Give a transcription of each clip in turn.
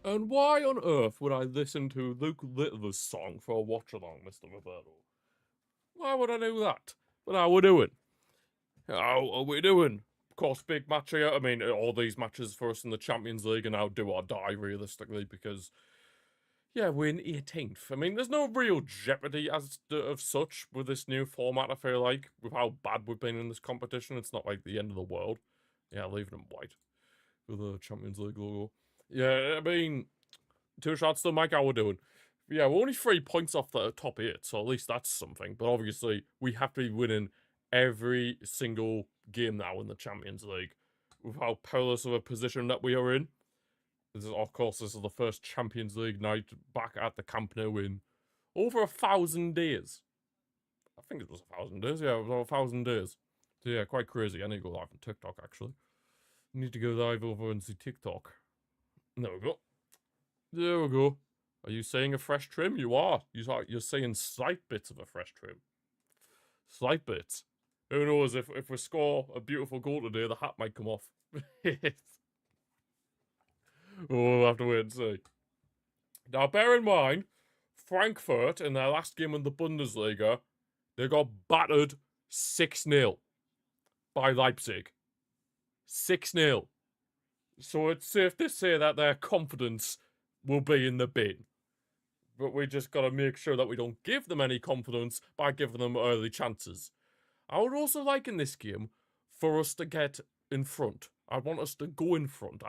And why on earth would I listen to Luke Littler's song for a watch-along, Mr. Roberto? Why would I do that? But how we doing? How are we doing? Of course, big match here. I mean, all these matches for us in the Champions League are now do or die, realistically, because, yeah, we're in 18th. I mean, there's no real jeopardy of such with this new format, I feel like. With how bad we've been in this competition, it's not like the end of the world. Yeah, leaving them white with the Champions League logo. Yeah, I mean, two shots to Mike, how we're doing. Yeah, we're only 3 points off the top 8, so at least that's something. But obviously, we have to be winning every single game now in the Champions League with how perilous of a position that we are in. Of course, this is the first Champions League night back at the Camp Nou in over 1,000 days. I think it was 1,000 days. Yeah, it was over 1,000 days. So yeah, quite crazy. I need to go live on TikTok, actually. I need to go live over and see TikTok. There we go. There we go. Are you saying a fresh trim? You are. You're saying slight bits of a fresh trim. Slight bits. Who knows, if we score a beautiful goal today, the hat might come off. We'll have to wait and see. Now, bear in mind, Frankfurt, in their last game in the Bundesliga, they got battered 6-0 by Leipzig. 6-0. So it's safe to say that their confidence will be in the bin. But we just gotta make sure that we don't give them any confidence by giving them early chances. I would also like in this game for us to get in front. I want us to go in front.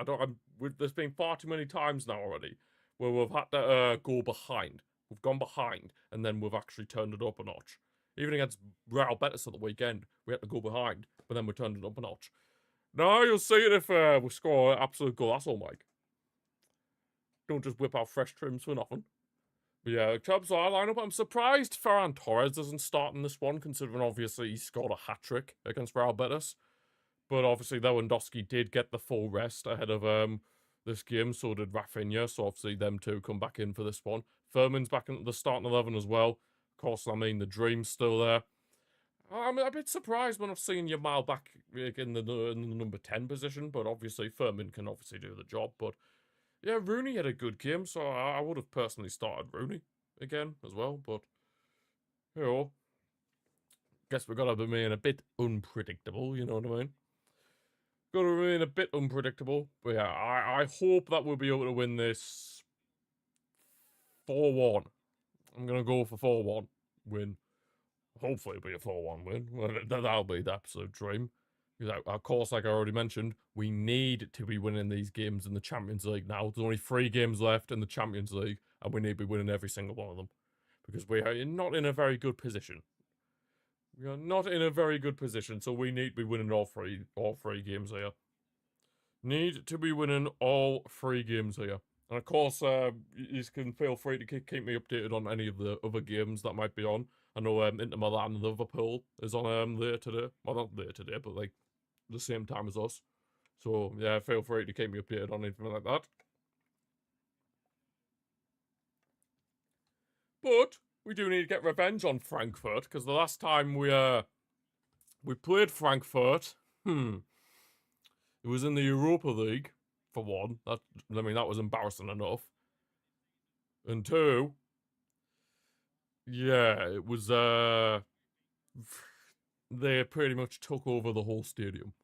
There's been far too many times now already where we've had to go behind. We've gone behind and then we've actually turned it up a notch. Even against Real Betis at the weekend, we had to go behind, but then we turned it up a notch. Now you'll see it if we score an absolute goal. That's all, Mike. Don't just whip out fresh trims for nothing. But yeah, in terms of our lineup, I'm surprised Ferran Torres doesn't start in this one, considering obviously he scored a hat-trick against Real Betis. But obviously Lewandowski did get the full rest ahead of this game, so did Rafinha, so obviously them two come back in for this one. Furman's back in the starting 11 as well. Of course, I mean, the dream's still there. I'm a bit surprised when I've seen Yamal back in the number 10 position, but obviously Furman can obviously do the job. But yeah, Rooney had a good game, so I would have personally started Rooney again as well. But, you know, guess we've got to remain a bit unpredictable, you know what I mean? Got to remain a bit unpredictable. But yeah, I hope that we'll be able to win this 4-1. I'm going to go for 4-1 win. Hopefully it'll be a 4-1 win. That'll be the absolute dream. Because, of course, like I already mentioned, we need to be winning these games in the Champions League now. There's only 3 games left in the Champions League, and we need to be winning every single one of them. Because we are not in a very good position. We are not in a very good position, so we need to be winning all three games here. Need to be winning all 3 games here. And of course, you can feel free to keep me updated on any of the other games that might be on. I know Inter Milan and Liverpool is on later today. Well, not later today, but like the same time as us. So yeah, feel free to keep me updated on anything like that. But we do need to get revenge on Frankfurt, because the last time we played Frankfurt, it was in the Europa League, for one. That was embarrassing enough. And 2, yeah, it was they pretty much took over the whole stadium.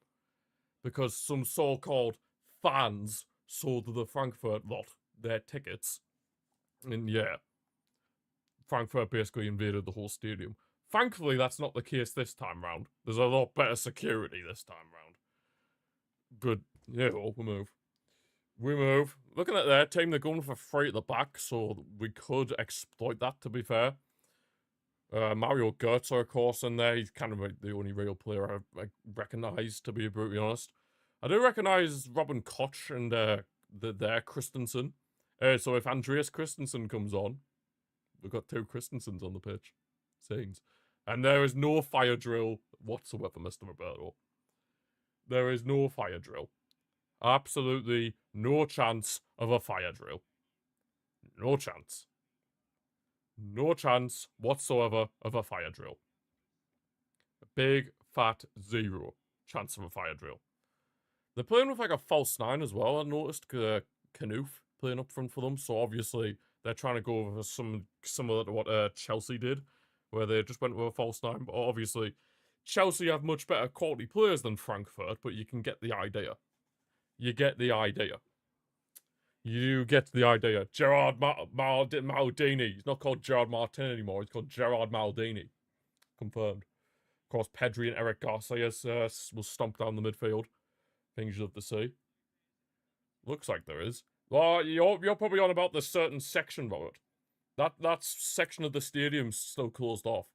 Because some so-called fans sold the Frankfurt lot their tickets. And yeah, Frankfurt basically invaded the whole stadium. Thankfully, that's not the case this time round. There's a lot better security this time round. But, yeah, we move. We move. Looking at their team, they're going for 3 at the back, so we could exploit that, to be fair. Mario Götze, of course, in there. He's kind of the only real player I recognise, to be brutally honest. I do recognise Robin Koch and their Christensen. So if Andreas Christensen comes on, we've got 2 Christensens on the pitch. Scenes. And there is no fire drill whatsoever, Mr. Roberto. There is no fire drill. Absolutely no chance of a fire drill. No chance. No chance whatsoever of a fire drill. A big, fat 0 chance of a fire drill. They're playing with like a false 9 as well, I noticed. Kanouf playing up front for them. So obviously they're trying to go over some similar to what Chelsea did, where they just went with a false nine. But obviously Chelsea have much better quality players than Frankfurt, but you can get the idea. You get the idea. You get the idea. Gerard Maldini. He's not called Gerard Martin anymore. He's called Gerard Maldini. Confirmed. Of course, Pedri and Eric Garcia will stomp down the midfield. Things you'd love to see. Looks like there is. Well, you're probably on about the certain section, Robert. That section of the stadium's still closed off.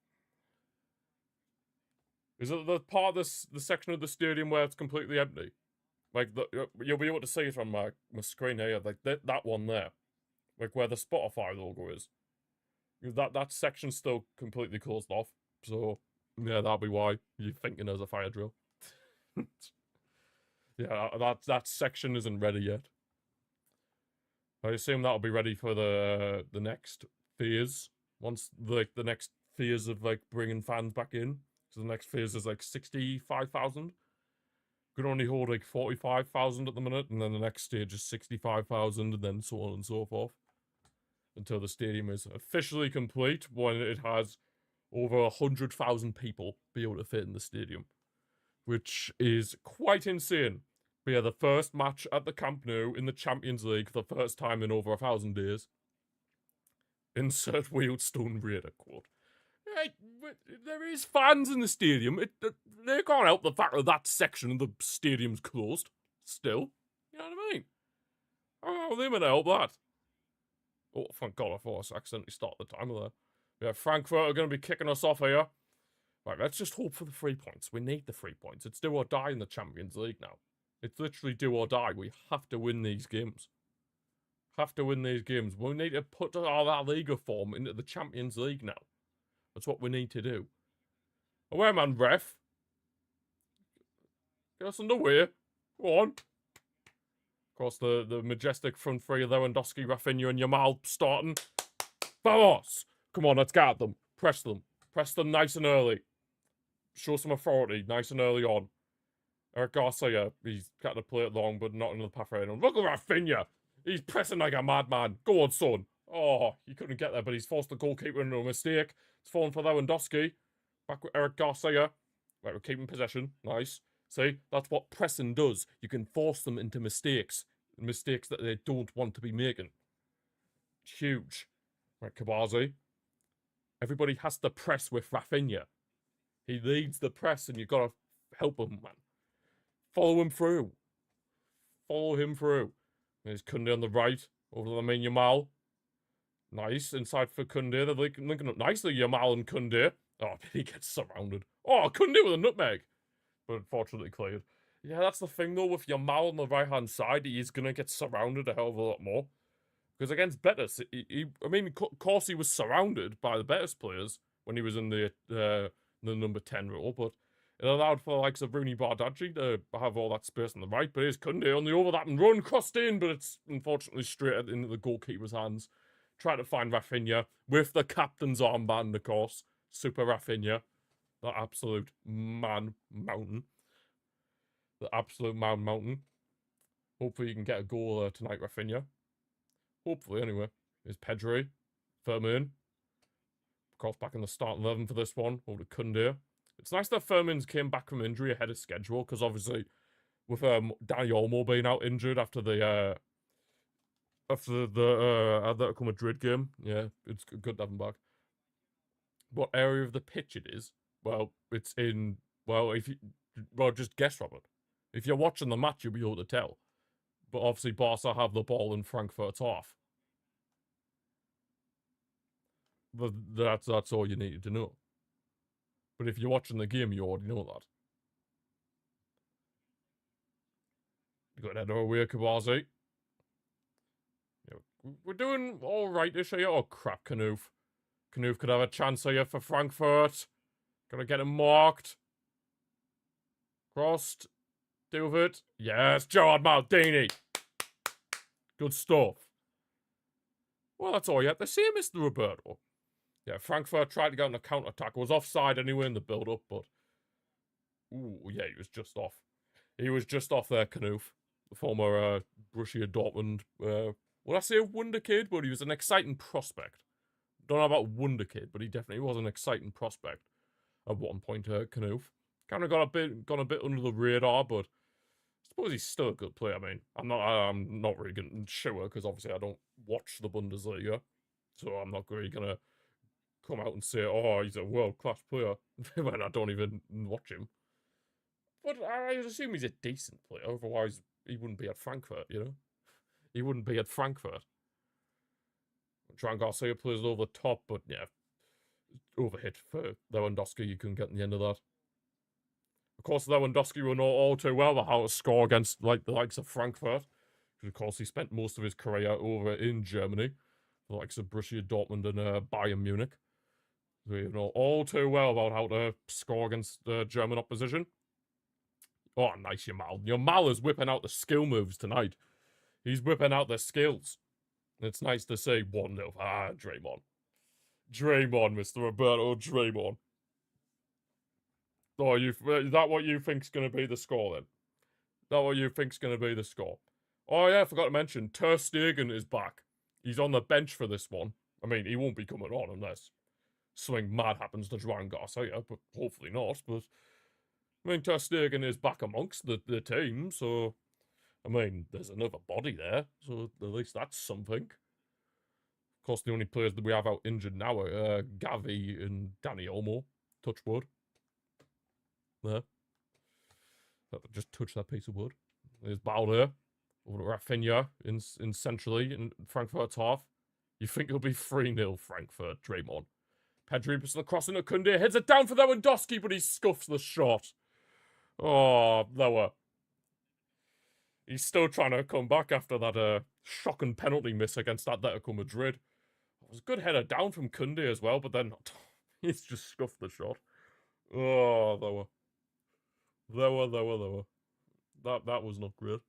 Is it the part of the section of the stadium where it's completely empty? Like, you'll be able to see it on my screen here, like that one there. Like where the Spotify logo is. That section's still completely closed off. So, yeah, that'll be why you're thinking there's a fire drill. Yeah, that section isn't ready yet. I assume that'll be ready for the next phase. Once, the next phase of, like, bringing fans back in. So the next phase is, like, 65,000. Could only hold, like, 45,000 at the minute. And then the next stage is 65,000, and then so on and so forth. Until the stadium is officially complete, when it has over 100,000 people be able to fit in the stadium. Which is quite insane. But yeah, the first match at the Camp Nou in the Champions League for the first time in over 1,000 days. Insert Wealdstone Raider quote. Hey, there is fans in the stadium. They can't help the fact that section of the stadium's closed. Still. You know what I mean? How are they meant to help that? Oh, thank God, I thought I accidentally started the timer there. Yeah, Frankfurt are going to be kicking us off here. Right, let's just hope for the 3 points. We need the 3 points. It's do or die in the Champions League now. It's literally do or die. We have to win these games. Have to win these games. We need to put our La Liga form into the Champions League now. That's what we need to do. Away, man, ref. Get us underway. Go on. Of course, the majestic front three, Lewandowski, Rafinha, and Yamal starting. Vamos! Come on, let's get at them. Press them. Press them nice and early. Show some authority nice and early on. Eric Garcia, he's got to play it long, but not in the path right on. Look at Rafinha! He's pressing like a madman. Go on, son. Oh, he couldn't get there, but he's forced the goalkeeper into a mistake. It's fallen for Lewandowski. Back with Eric Garcia. Right, we're keeping possession. Nice. See, that's what pressing does. You can force them into mistakes. Mistakes that they don't want to be making. Huge. Right, Kabazi. Everybody has to press with Rafinha. He leads the press and you've got to help him, man. Follow him through. Follow him through. There's Koundé on the right. Over to Lamine Yamal. Nice. Inside for Koundé. They're linking up nicely, Yamal and Koundé. Oh, he gets surrounded. Oh, Koundé with a nutmeg. But unfortunately cleared. Yeah, that's the thing, though. With Yamal on the right-hand side, he's going to get surrounded a hell of a lot more. Because against Betis, I mean, of course he was surrounded by the Betis players when he was in the number 10 role, but it allowed for the likes of Rooney Bardghji to have all that space on the right. But here's Koundé on the overlap and run, crossed in, but it's unfortunately straight into the goalkeeper's hands. Try to find Rafinha with the captain's armband, of course. Super Rafinha. The absolute man mountain. The absolute man mountain. Hopefully you can get a goal tonight, Rafinha. Hopefully, anyway. Here's Pedri. Firmin. Of course, back in the starting 11 for this one. Over to Koundé. It's nice that Firmin's came back from injury ahead of schedule, because obviously, with Dani Olmo being out injured after the Atletico Madrid game, yeah, it's good to have him back. What area of the pitch it is? Well, it's in, well, just guess, Robert. If you're watching the match, you'll be able to tell. But obviously, Barca have the ball in Frankfurt's half. But that's all you needed to know. But if you're watching the game, you already know that. You got header away, Kawazi. Yeah, we're doing all right-ish here. Oh, crap, Kanouf. Kanouf could have a chance here for Frankfurt. Gotta get him marked. Crossed. Do it. Yes, Gerard Maldini. Good stuff. Well, that's all you have to say, Mr. Roberto. Yeah, Frankfurt tried to get on a counter-attack. It was offside anyway in the build-up, but... Ooh, yeah, he was just off. He was just off there, Kanouf. The former Borussia Dortmund Would I say a wonder kid? But he was an exciting prospect. Don't know about wonder kid, but he definitely was an exciting prospect at one point. Canoof kind of gone a bit under the radar, but I suppose he's still a good player. I mean, I'm not really going to sure because obviously I don't watch the Bundesliga, so I'm not really gonna come out and say, oh, he's a world class player when I don't even watch him. But I assume he's a decent player. Otherwise, he wouldn't be at Frankfurt. He wouldn't be at Frankfurt. Joan Garcia plays over the top, but yeah, overhit for Lewandowski. You couldn't get in the end of that. Of course, Lewandowski will know all too well how to score against the likes of Frankfurt. Because, of course, he spent most of his career over in Germany. The likes of Borussia Dortmund and Bayern Munich. So you know all too well about how to score against the German opposition. Oh, nice, Yamal. Yamal is whipping out the skill moves tonight. He's whipping out the skills. It's nice to see 1-0. Draymond. Draymond, Mr. Roberto Draymond. Oh, is that what you think's going to be the score, then? Is that what you think's going to be the score? Oh, yeah, I forgot to mention, Ter Stegen is back. He's on the bench for this one. I mean, he won't be coming on unless something mad happens to Joan Garcia, but hopefully not. But, I mean, Ter Stegen is back amongst the team, so... I mean, there's another body there, so at least that's something. Of course, the only players that we have out injured now are Gavi and Danny Olmo. Touch wood. There. Just touch that piece of wood. There's Balder. Over to Rafinha in centrally in Frankfurt's half. You think it'll be 3-0 Frankfurt, Draymond. Pedri puts the cross into Koundé. Heads it down for Lewandowski, but he scuffs the shot. Oh, lower. He's still trying to come back after that shocking penalty miss against Atletico Madrid. It was a good header down from Koundé as well, but then he's just scuffed the shot. Oh, lower. That was not great.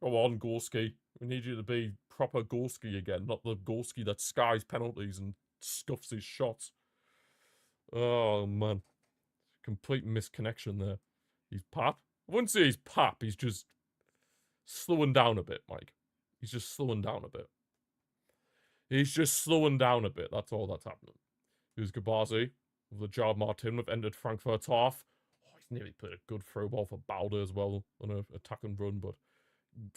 Go on, Gorski. We need you to be proper Gorski again, not the Gorski that skies penalties and scuffs his shots. Oh, man. Complete misconnection there. He's pap. I wouldn't say he's pap, he's just slowing down a bit, Mike. He's just slowing down a bit. He's just slowing down a bit. That's all that's happening. Here's Gabazi with the Jard Martin. We've ended Frankfurt's half. Oh, he's nearly played a good throw ball for Balder as well on an attack and run, but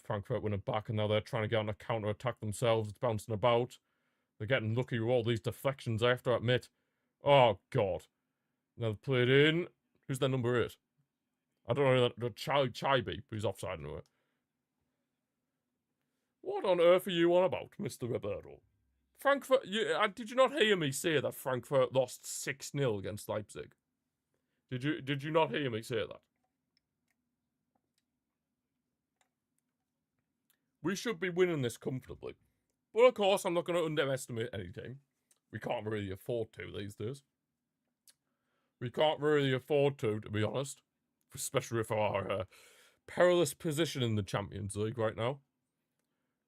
Frankfurt winning back, and now they're trying to get on a counter-attack themselves. It's bouncing about. They're getting lucky with all these deflections, I have to admit. Oh, God. Now they've played in. Who's their number 8? I don't know. The Chaibi, but he's offside anyway. What on earth are you on about, Mr. Roberto? Frankfurt, did you not hear me say that Frankfurt lost 6-0 against Leipzig? Did you not hear me say that? We should be winning this comfortably. But of course, I'm not going to underestimate any team. We can't really afford to these days. We can't really afford to be honest. Especially with our perilous position in the Champions League right now.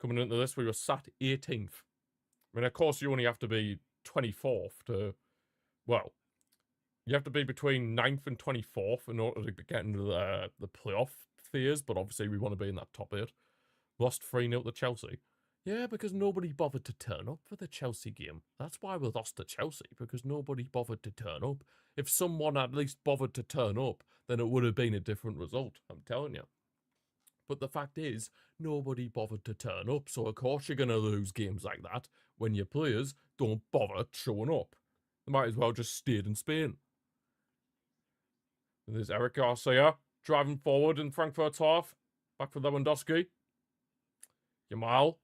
Coming into this, we were sat 18th. I mean, of course, you only have to be 24th to... Well, you have to be between 9th and 24th in order to get into the playoff spheres, but obviously we want to be in that top 8. Lost 3-0 to Chelsea. Yeah, because nobody bothered to turn up for the Chelsea game. That's why we lost to Chelsea, because nobody bothered to turn up. If someone at least bothered to turn up, then it would have been a different result, I'm telling you. But the fact is, nobody bothered to turn up, so of course you're going to lose games like that when your players don't bother showing up. They might as well just stayed in Spain. And there's Eric Garcia driving forward in Frankfurt's half. Back for Lewandowski. Yamal.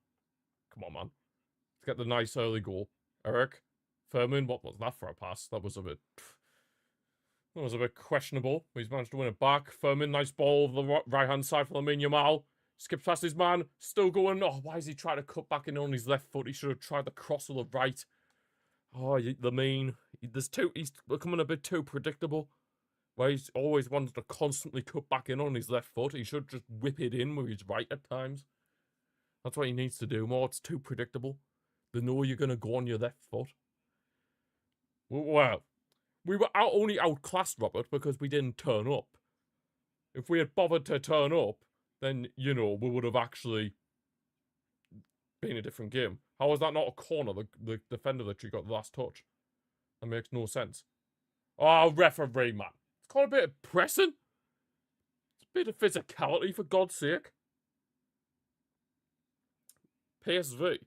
Come on, man. Let's get the nice early goal. Eric. Furman. What was that for a pass? That was a bit questionable. He's managed to win it back. Furman, nice ball over the right-hand side for Lamine Yamal. Skips past his man. Still going. Oh, why is he trying to cut back in on his left foot? He should have tried the cross with the right. Oh, Lamine. He's becoming a bit too predictable. Where he's always wanted to constantly cut back in on his left foot. He should just whip it in with his right at times. That's what he needs to do more. It's too predictable. They know you're going to go on your left foot. Well, we were only outclassed, Robert, because we didn't turn up. If we had bothered to turn up, then, you know, we would have actually being a different game. How is that not a corner? The defender literally got the last touch. That makes no sense. Oh, referee, man. It's got a bit of pressing. It's a bit of physicality, for God's sake. PSV.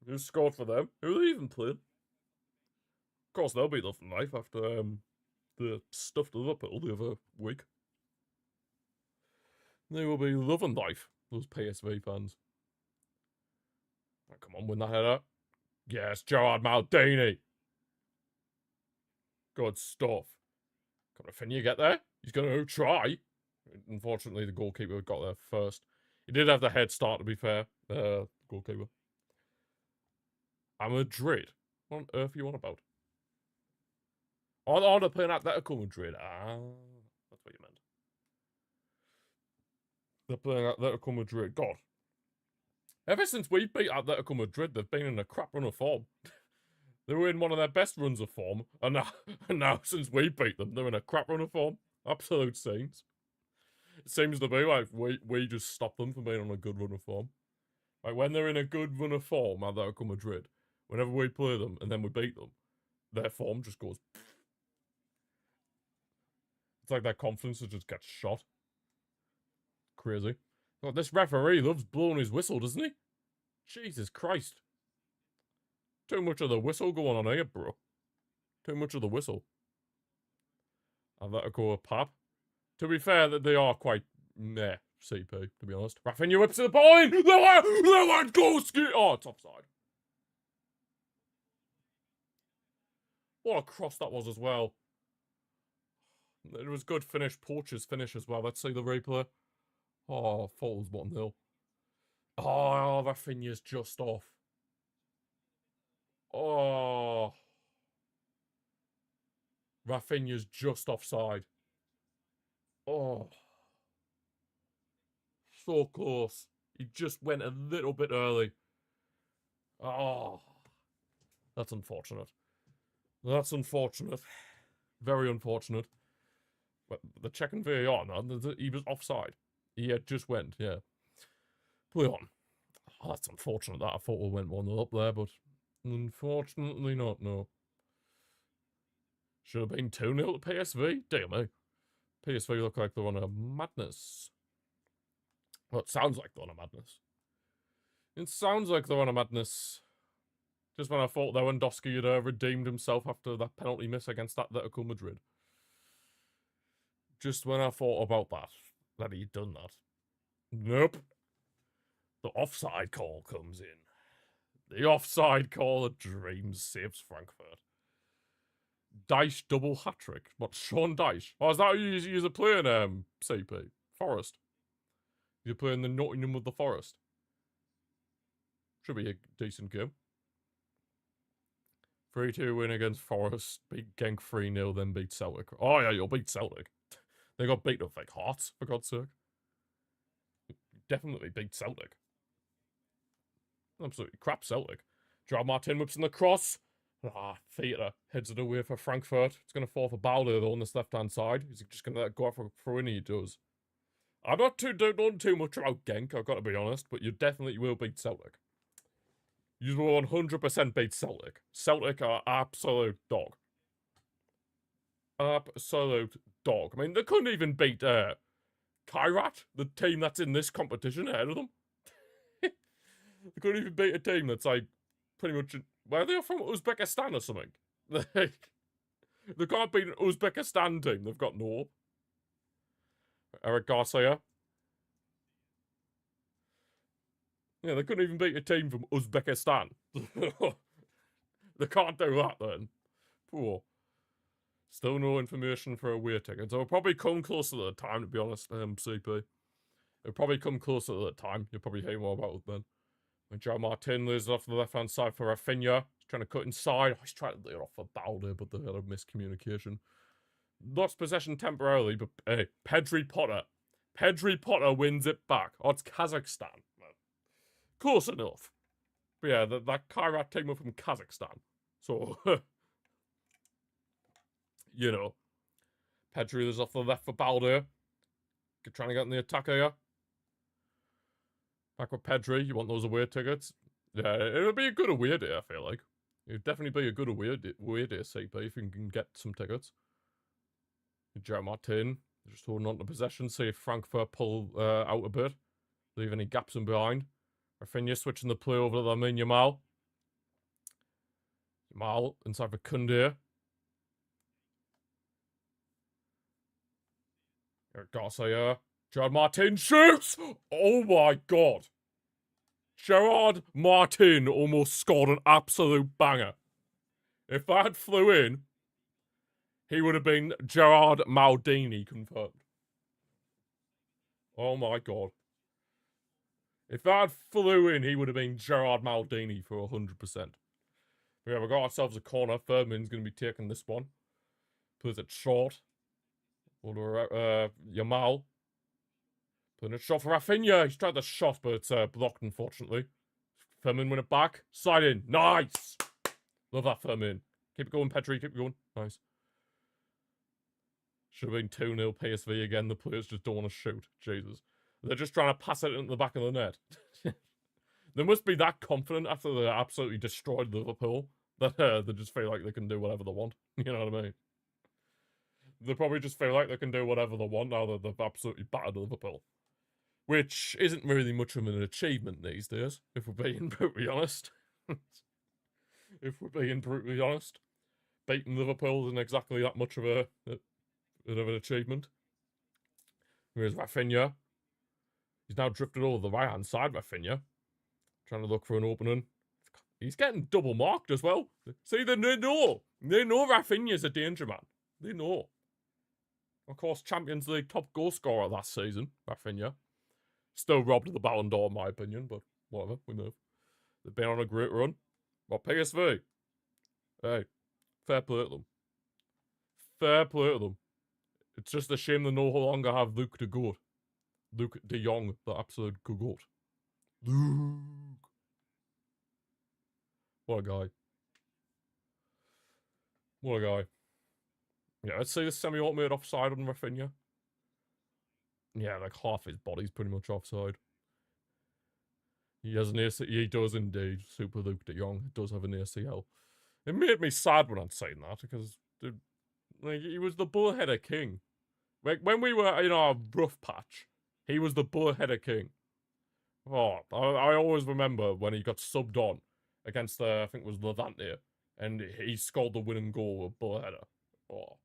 Who scored for them? Who are they even playing? Of course, they'll be loving life after the stuffed Liverpool the other week. They will be loving life, those PSV fans. Oh, come on, win that header. Yes, Gerard Maldini. Good stuff. Can Rafinha get there? He's going to try. Unfortunately, the goalkeeper got there first. He did have the head start, to be fair. Goalkeeper. Madrid. What on earth are you on about? Oh, they're playing Atletico Madrid. Ah, that's what you meant. They're playing Atletico Madrid. God. Ever since we beat Atletico Madrid, they've been in a crap run of form. They were in one of their best runs of form, and now since we beat them, they're in a crap run of form. Absolute scenes. It seems to be like we just stop them from being on a good run of form. Like when they're in a good run of form, Atletico Madrid, whenever we play them and then we beat them, their form just goes. It's like their confidence just gets shot. Crazy. God, this referee loves blowing his whistle, doesn't he? Jesus Christ. Too much of the whistle going on here, bro. Too much of the whistle. Atletico Pap. To be fair, that they are quite meh, CP, to be honest. Rafinha whips the ball in! Lewandowski! Oh, it's offside. What a cross that was as well. It was good finish, Porch's finish as well. Let's see the replay. Oh, thought it was 1-0. Oh, Rafinha's just off. Oh. Rafinha's just offside. Oh. So close. He just went a little bit early. Oh. That's unfortunate. That's unfortunate. Very unfortunate. But the checking VAR, no, he was offside. He had just went, yeah. Play on. Oh, that's unfortunate that I thought we went 1-0 up there, but unfortunately not, no. Should have been 2-0 to PSV. Dear me. PSV look like they're on a madness. Well, it sounds like they're on a madness. It sounds like they're on a madness. Just when I thought Lewandowski had redeemed himself after that penalty miss against Atletico Madrid. Just when I thought about that he'd done that. Nope. The offside call comes in. The offside call of dreams saves Frankfurt. Dyche double hat-trick. What, Sean Dyche? Oh, is that who you're playing, CP? Forest. You're playing the Nottingham with the Forest. Should be a decent game. 3-2 win against Forest. Beat Genk 3-0, then beat Celtic. Oh, yeah, you'll beat Celtic. They got beat up like Hearts, for God's sake. Definitely beat Celtic. Absolutely crap Celtic. Gerard Martin whips in the cross. Ah, Theatre heads it away for Frankfurt. It's going to fall for Balder, though, on this left-hand side. He's just going to let it go for throw-in, he does. I'm not don't too much about Genk, I've got to be honest, but you definitely will beat Celtic. You will 100% beat Celtic. Celtic are absolute dog. Absolute dog. I mean, they couldn't even beat Kairat, the team that's in this competition ahead of them. They couldn't even beat a team that's like pretty much. Where are they from? Uzbekistan or something? They can't beat an Uzbekistan team. They've got no. Eric Garcia. Yeah, they couldn't even beat a team from Uzbekistan. They can't do that then. Poor. Still no information for away tickets. It'll probably come closer to the time, to be honest, CP. It'll probably come closer to the time. You'll probably hear more about it then. When Joe Martin loses off the left-hand side for Rafinha. He's trying to cut inside. Oh, he's trying to lay it off for Balder, but they had a miscommunication. Lost possession temporarily, but hey, Pedri Potter wins it back. Oh, it's Kazakhstan. Close enough. But yeah, that Kairat team were from Kazakhstan. So, you know. Pedri is off the left for Balder. Trying to get in the attack here. Back with Pedri, you want those away tickets? Yeah, it'll be a good away day, I feel like. It'd definitely be a good away day, CP, if you can get some tickets. Gerard Martin, just holding on to possession, see if Frankfurt pull out a bit. Leave any gaps in behind. Rafinha switching the play over to Lamine Yamal. Yamal inside for Koundé. Eric Garcia. Gerard Martin shoots! Oh my god. Gerard Martin almost scored an absolute banger. If that flew in, he would have been Gerard Maldini confirmed. Oh my god. If that flew in, he would have been Gerard Maldini for 100%. Yeah, we've got ourselves a corner. Furman's going to be taking this one. Plays it short. Yamal. Putting a shot for Rafinha. He's tried the shot, but it's blocked, unfortunately. Furman win it back. Slide in. Nice! Love that, Furman. Keep it going, Pedri. Keep it going. Nice. Should have been 2-0 PSV again. The players just don't want to shoot. Jesus. They're just trying to pass it into the back of the net. They must be that confident after they absolutely destroyed Liverpool that they just feel like they can do whatever they want. You know what I mean? They probably just feel like they can do whatever they want now that they've absolutely battered Liverpool. Which isn't really much of an achievement these days, if we're being brutally honest. If we're being brutally honest. Beating Liverpool isn't exactly that much of an achievement. Here's Rafinha. He's now drifted over the right-hand side, Rafinha. Trying to look for an opening. He's getting double marked as well. See, they know. They know Rafinha's a danger man. They know. Of course, Champions League top goal scorer last season, Rafinha. Still robbed of the Ballon d'Or, in my opinion, but whatever, we move. They've been on a great run. Well, PSV. Hey, fair play to them. Fair play to them. It's just a shame they no longer have Luke de Goat. Luke de Jong, the absolute goat. Luke. What a guy. What a guy. Yeah, I'd say the semi-automated offside on Rafinha. Yeah, like half his body's pretty much offside. He has an ACL. He does indeed. Super Luke de Jong does have an ACL. It made me sad when I'd saying that because he was the bullheader king. Like when we were in our rough patch, he was the bullheader king. Oh, I always remember when he got subbed on against I think it was Levante, and he scored the winning goal with bullheader. Oh,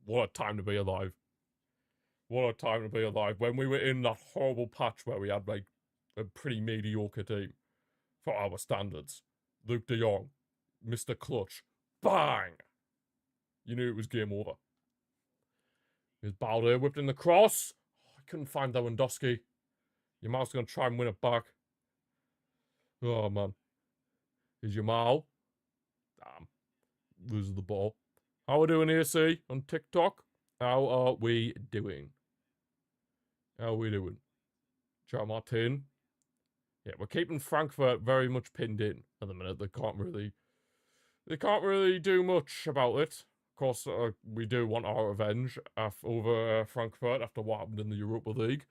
what a time to be alive. What a time to be alive. When we were in that horrible patch where we had like a pretty mediocre team for our standards. Luke de Jong, Mr. Clutch, bang! You knew it was game over. Here's Balde whipped in the cross. Oh, I couldn't find Lewandowski. Yamal's going to try and win it back. Oh, man. Here's Yamal. Damn. Loses the ball. How are we doing here, see? On TikTok? How are we doing? How are we doing? Gerard Martin. Yeah, we're keeping Frankfurt very much pinned in at the minute. They can't really do much about it. Of course, we do want our revenge over Frankfurt after what happened in the Europa League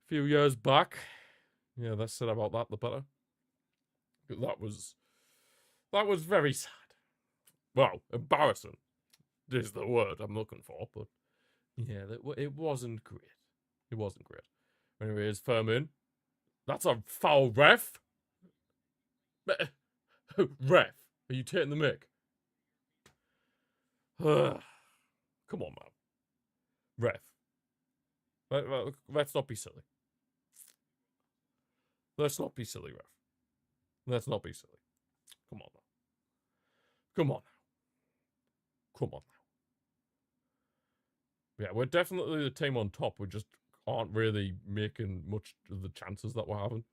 a few years back. Yeah, less said about that, the better. That was very sad. Well, embarrassing is the word I'm looking for, but yeah, it wasn't great. It wasn't great. Anyways, Furman. That's a foul, ref. Ref, are you taking the mic? Come on, man. Ref. Let's not be silly. Let's not be silly, ref. Let's not be silly. Come on now. Come on now. Come on now. Yeah, we're definitely the team on top. We just aren't really making much of the chances that we're having.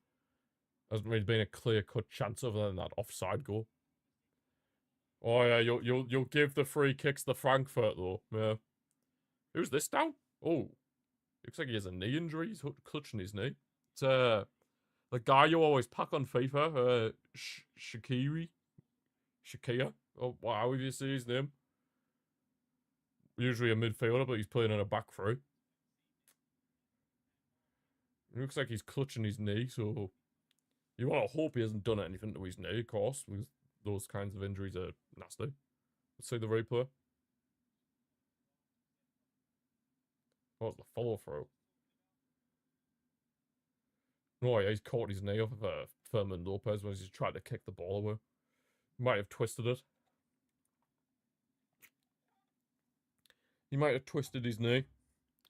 Hasn't really been a clear-cut chance other than that offside goal. Oh yeah, you'll give the free kicks to Frankfurt though. Yeah. Who's this now? Oh, looks like he has a knee injury. He's clutching his knee. It's the guy you always pack on FIFA. Shakira. Oh, how would you say his name? Usually a midfielder, but he's playing in a back three. It looks like he's clutching his knee, so You want to hope he hasn't done anything to his knee, of course, because those kinds of injuries are nasty. Let's see the replay. Oh, it's the follow through. Oh, yeah, he's caught his knee off of Fermin Lopez when he's tried to kick the ball away. Might have twisted it. He might have twisted his knee.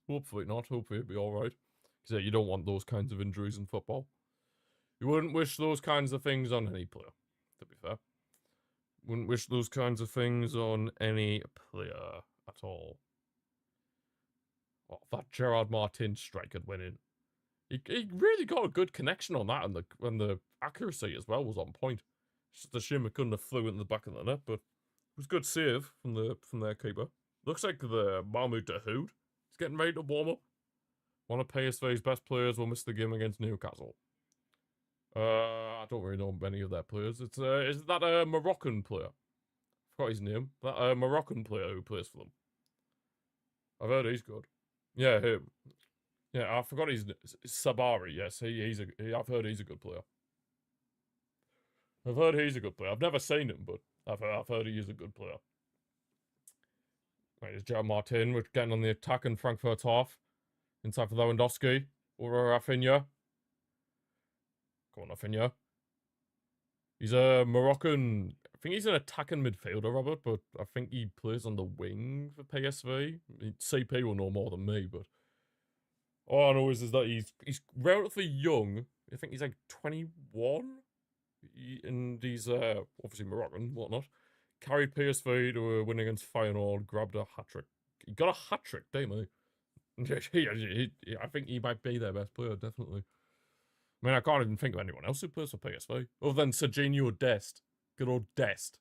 Hopefully not. Hopefully it'll be alright. Because yeah, you don't want those kinds of injuries in football. You wouldn't wish those kinds of things on any player, to be fair. Wouldn't wish those kinds of things on any player at all. Oh, that Gerard Martin strike had went in. He really got a good connection on that, and the accuracy as well was on point. It's just a shame it couldn't have flew into the back of the net, but it was a good save from their keeper. Looks like the Mahmoud Dahoud is getting ready to warm up. One of PSV's best players will miss the game against Newcastle. I don't really know many of their players. Is that a Moroccan player? I forgot his name. That Moroccan player who plays for them. I've heard he's good. Yeah, him. Yeah, I forgot his Sabari. Yes, I've heard he's a good player. I've heard he's a good player. I've never seen him, but I've heard he is a good player. Right, there's Gerard Martin. We're getting on the attack in Frankfurt's half. Inside for Lewandowski. Or Rafinha. Come on, Rafinha. He's a Moroccan. I think he's an attacking midfielder, Robert, but I think he plays on the wing for PSV. CP will know more than me, but all I know is that he's relatively young. I think he's like 21, and he's obviously Moroccan, whatnot. Carried PSV to a win against Feyenoord, grabbed a hat trick. He got a hat trick, didn't he? I think he might be their best player, definitely. I mean, I can't even think of anyone else who plays for PSV other than Serginho Dest. Good old Dest.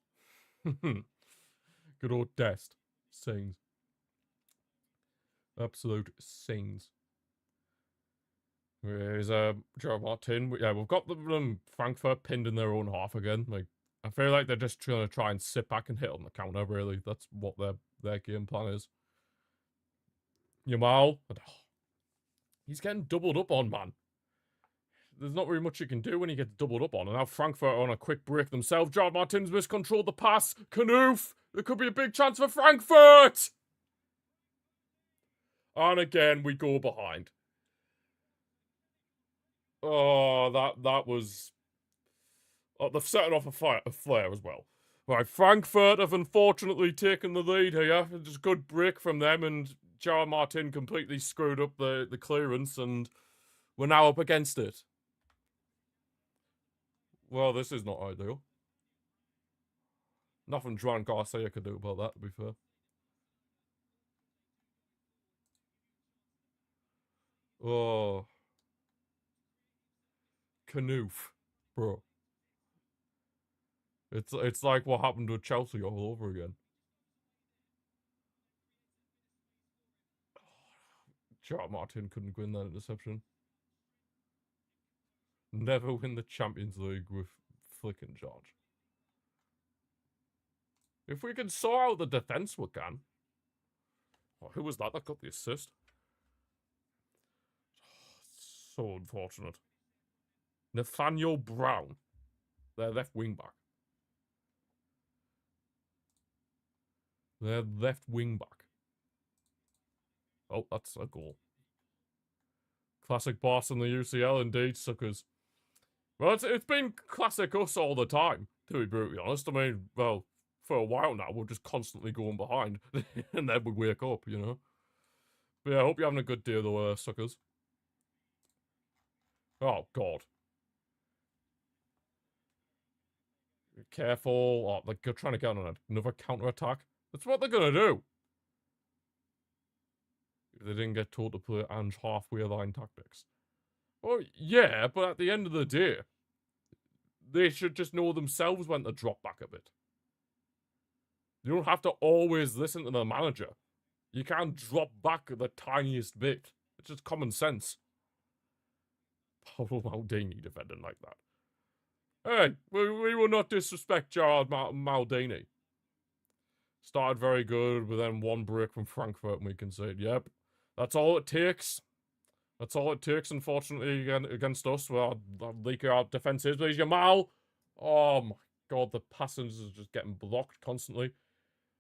Good old Dest. Sings. Absolute sings. There's Gerard Martin. Yeah, we've got them Frankfurt pinned in their own half again. Like, I feel like they're just trying to try and sit back and hit on the counter, really. That's what their game plan is. Yamal. He's getting doubled up on, man. There's not very much you can do when he gets doubled up on. And now Frankfurt are on a quick break themselves. Gerard Martin's miscontrolled the pass. Kanoof. There could be a big chance for Frankfurt. And again, we go behind. Oh, that was... Oh, they've set off a flare as well. Right, Frankfurt have unfortunately taken the lead here. Just a good break from them, and Gerard Martin completely screwed up the clearance, and we're now up against it. Well, this is not ideal. Nothing Joan Garcia could do about that, to be fair. Oh. Kanoof. Bro. It's like what happened to Chelsea all over again. Gerard Martin couldn't win that interception. Never win the Champions League with flick and charge. If we can sort out the defence, we can. Oh, who was that got the assist? So unfortunate. Nathaniel Brown, their left wing back. Their left wing back. Oh, that's a goal. Classic boss in the UCL, indeed, suckers. Well, it's been classic us all the time, to be brutally honest. I mean, well, for a while now, we're just constantly going behind, and then we wake up, you know? But yeah, I hope you're having a good day, though, suckers. Oh, God. Be careful. Oh, they're trying to get on another counter-attack. That's what they're going to do. If they didn't get told to play Ange halfway line tactics. Oh, yeah, but at the end of the day, they should just know themselves when to drop back a bit. You don't have to always listen to the manager. You can't drop back the tiniest bit. It's just common sense. Paolo Maldini defending like that. Hey, we will not disrespect Gerard Maldini. Started very good, but then one break from Frankfurt and we conceded. Yep, that's all it takes. That's all it takes, unfortunately, against us. Well, leak our defense is. There's Yamal. Oh my god, the passengers are just getting blocked constantly.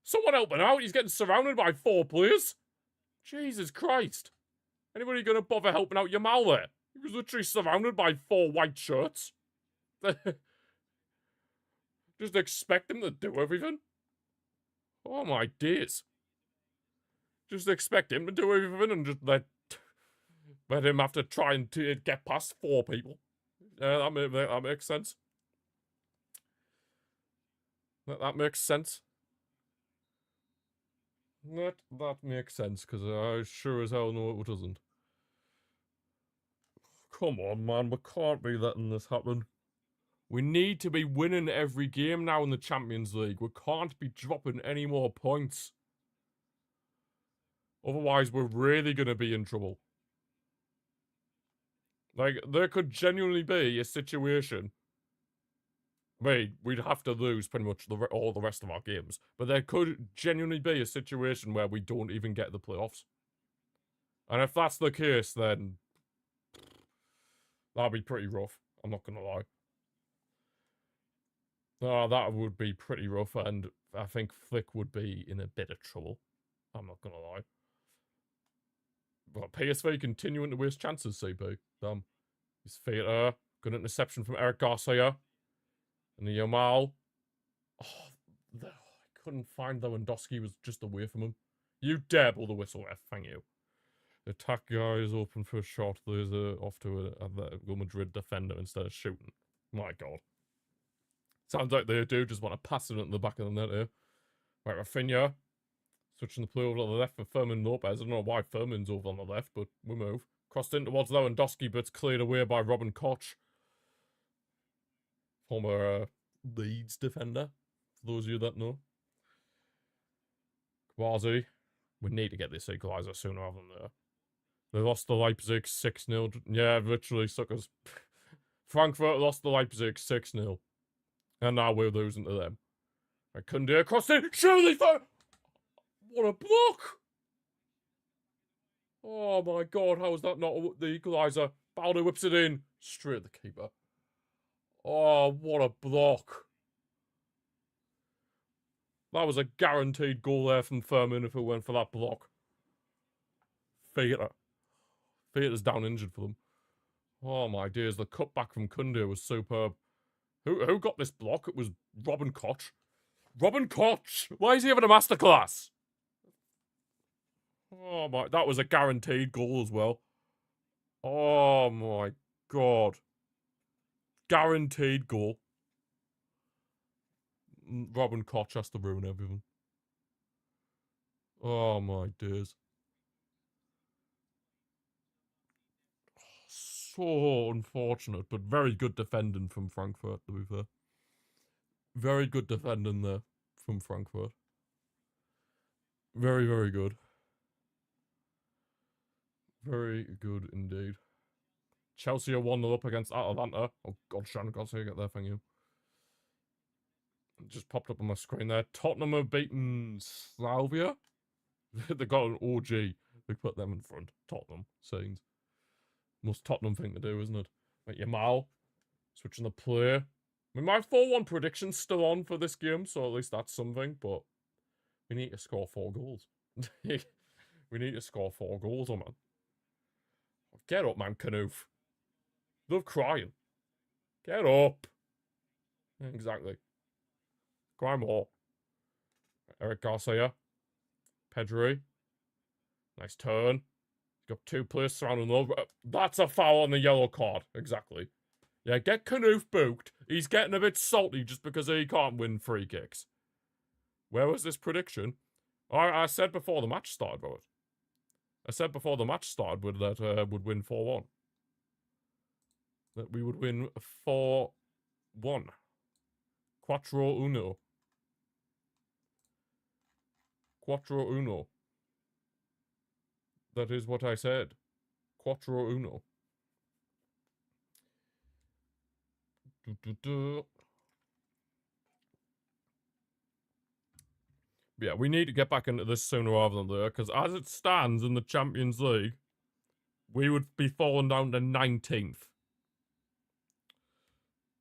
Someone helping out. He's getting surrounded by 4 players. Jesus Christ. Anybody going to bother helping out Yamal there? He was literally surrounded by 4 white shirts. Just expect him to do everything. Oh my days. Just expect him to do everything and just let him have to try and get past 4 people. That makes sense. That makes sense. That makes sense, because I sure as hell know it doesn't. Come on, man. We can't be letting this happen. We need to be winning every game now in the Champions League. We can't be dropping any more points. Otherwise, we're really going to be in trouble. Like, there could genuinely be a situation. I mean, we'd have to lose pretty much all the rest of our games. But there could genuinely be a situation where we don't even get the playoffs. And if that's the case, then that'd be pretty rough. I'm not going to lie. Oh, that would be pretty rough, and I think Flick would be in a bit of trouble. I'm not going to lie. But PSV continuing to waste chances, CP. Damn. His theatre. Good interception from Eric Garcia. And the Yamal. Oh, I couldn't find Lewandowski, was just away from him. You dare blow the whistle, ref. Thank you. The attack guy is open for a shot. There's off to a Real Madrid defender instead of shooting. My god. Sounds like they do just want to pass it into the back of the net here. Right, Rafinha. Switching the play over to the left for Fermin Lopez. I don't know why Fermin's over on the left, but we move. Crossed in towards Lewandowski, but it's cleared away by Robin Koch. Former Leeds defender, for those of you that know. Kwazi. We need to get this equaliser sooner rather than later. They lost to Leipzig 6-0. Yeah, literally, suckers. Frankfurt lost to Leipzig 6-0. And now we're losing to them. I couldn't do it. Crossed in. Surely for... What a block! Oh my god, how is that not the equaliser? Baldo whips it in. Straight at the keeper. Oh, what a block. That was a guaranteed goal there from Furman if it went for that block. Theatre's down injured for them. Oh my days, the cutback from Kunde was superb. Who got this block? It was Robin Koch. Robin Koch! Why is he having a masterclass? Oh my, that was a guaranteed goal as well. Oh my god. Guaranteed goal. Robin Koch has to ruin everything. Oh my days. So unfortunate, but very good defending from Frankfurt, to be fair. Very good defending there from Frankfurt. Very, very good. Very good indeed. Chelsea are 1-0 up against Atalanta. Oh god, Sean, God's sake, get there, thank you. It just popped up on my screen there. Tottenham have beaten Slavia. They got an OG. They put them in front. Tottenham, scenes. Most Tottenham thing to do, isn't it? Like Yamal, switching the play. I mean, my 4-1 prediction's still on for this game, so at least that's something, but we need to score 4 goals. We need to score 4 goals, oh man. Get up, man, Kanoof. Love crying. Get up. Exactly. Cry more. Eric Garcia. Pedri. Nice turn. Got 2 players surrounding them. That's a foul on the yellow card. Exactly. Yeah, get Kanoof booked. He's getting a bit salty just because he can't win free kicks. Where was this prediction? I said before the match started, Robert. I said before the match started that would win 4-1. That we would win 4-1. Quattro uno. Quattro uno. That is what I said. Quattro uno. Yeah, we need to get back into this sooner rather than later, because as it stands in the Champions League, we would be falling down to 19th.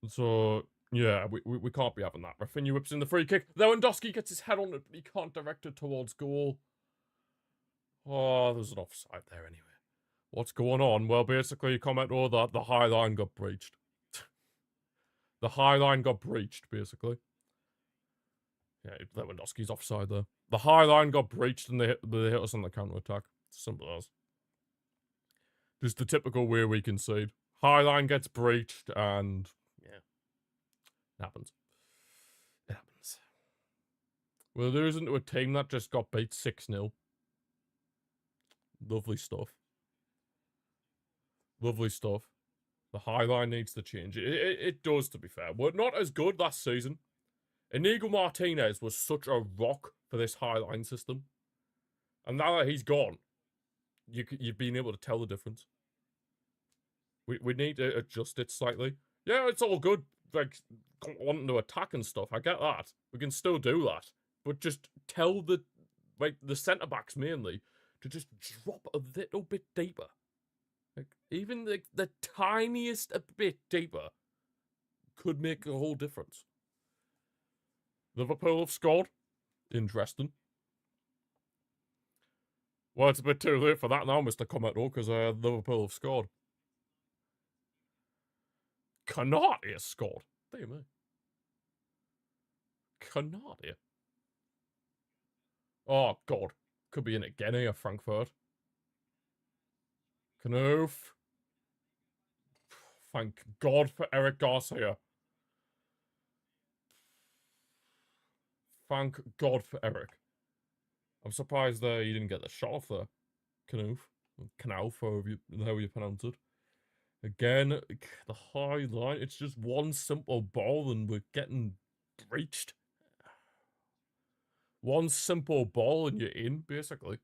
So, yeah, we can't be having that. Rafinha whips in the free kick. Lewandowski gets his head on it, but he can't direct it towards goal. Oh, there's an offside there anyway. What's going on? Well, basically, comment that the high line got breached. The high line got breached, basically. Yeah, Lewandowski's offside there. The high line got breached and they hit us on the counter-attack. Simple as. Just the typical way we concede. High line gets breached and... yeah. It happens. It happens. We're losing to a team that just got beat 6-0. Lovely stuff. Lovely stuff. The high line needs to change. It does, to be fair. We're not as good last season. Inigo Martinez was such a rock for this high line system. And now that he's gone, you've been able to tell the difference. We need to adjust it slightly. Yeah, it's all good, like, wanting to attack and stuff. I get that. We can still do that. But just tell the centre-backs mainly to just drop a little bit deeper. Like, even the tiniest a bit deeper could make a whole difference. Liverpool have scored. Interesting. Well, it's a bit too late for that now, Mr. Commento, because Liverpool have scored. Canati has scored. Dear me. Canati. Oh, God. Could be in it again here, Frankfurt. Knoof. Thank God for Eric Garcia. Thank God for Eric. I'm surprised he didn't get the shot off there. Knoof. Knauf, however you pronounce it. Again, the high line. It's just one simple ball and we're getting breached. One simple ball and you're in, basically.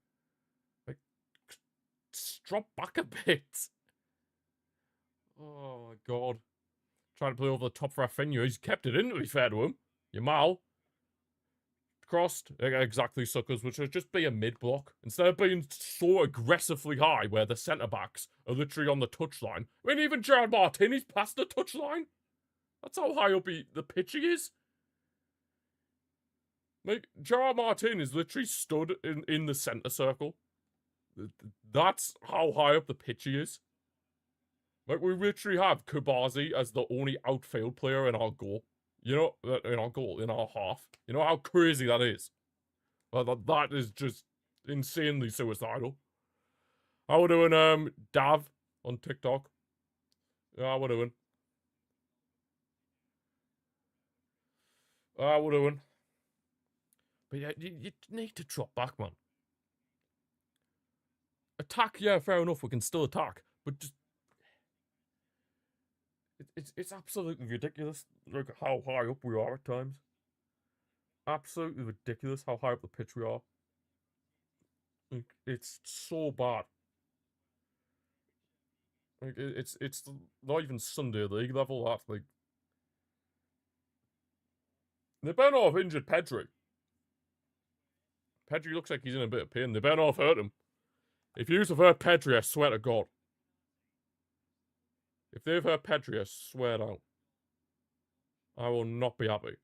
Like, drop back a bit. Oh, my God. Trying to play over the top for Rafinha. He's kept it in, to be fair to him. Yamal. Crossed. Exactly, suckers, which would just be a mid-block. Instead of being so aggressively high where the centre-backs are literally on the touchline. I mean, even Gerard Martin's past the touchline. That's how high up the pitch he is. Like, Gerard Martin is literally stood in the centre circle. That's how high up the pitch he is. Like, we literally have Kubazi as the only outfield player in our goal. You know, in our goal, in our half. You know how crazy that is? That is just insanely suicidal. How we doing, Dav on TikTok? Yeah, how we doing? How we doing? But yeah, you need to drop back, man. Attack, yeah, fair enough, we can still attack. But just... It's absolutely ridiculous, like, how high up we are at times. Absolutely ridiculous how high up the pitch we are. Like, it's so bad. Like, it's not even Sunday League level, that, like... They better not have injured Pedri. Pedri looks like he's in a bit of pain. They better not have hurt him. If you have hurt Pedri, I swear to God. If they've hurt Pedri, I swear down. I will not be happy.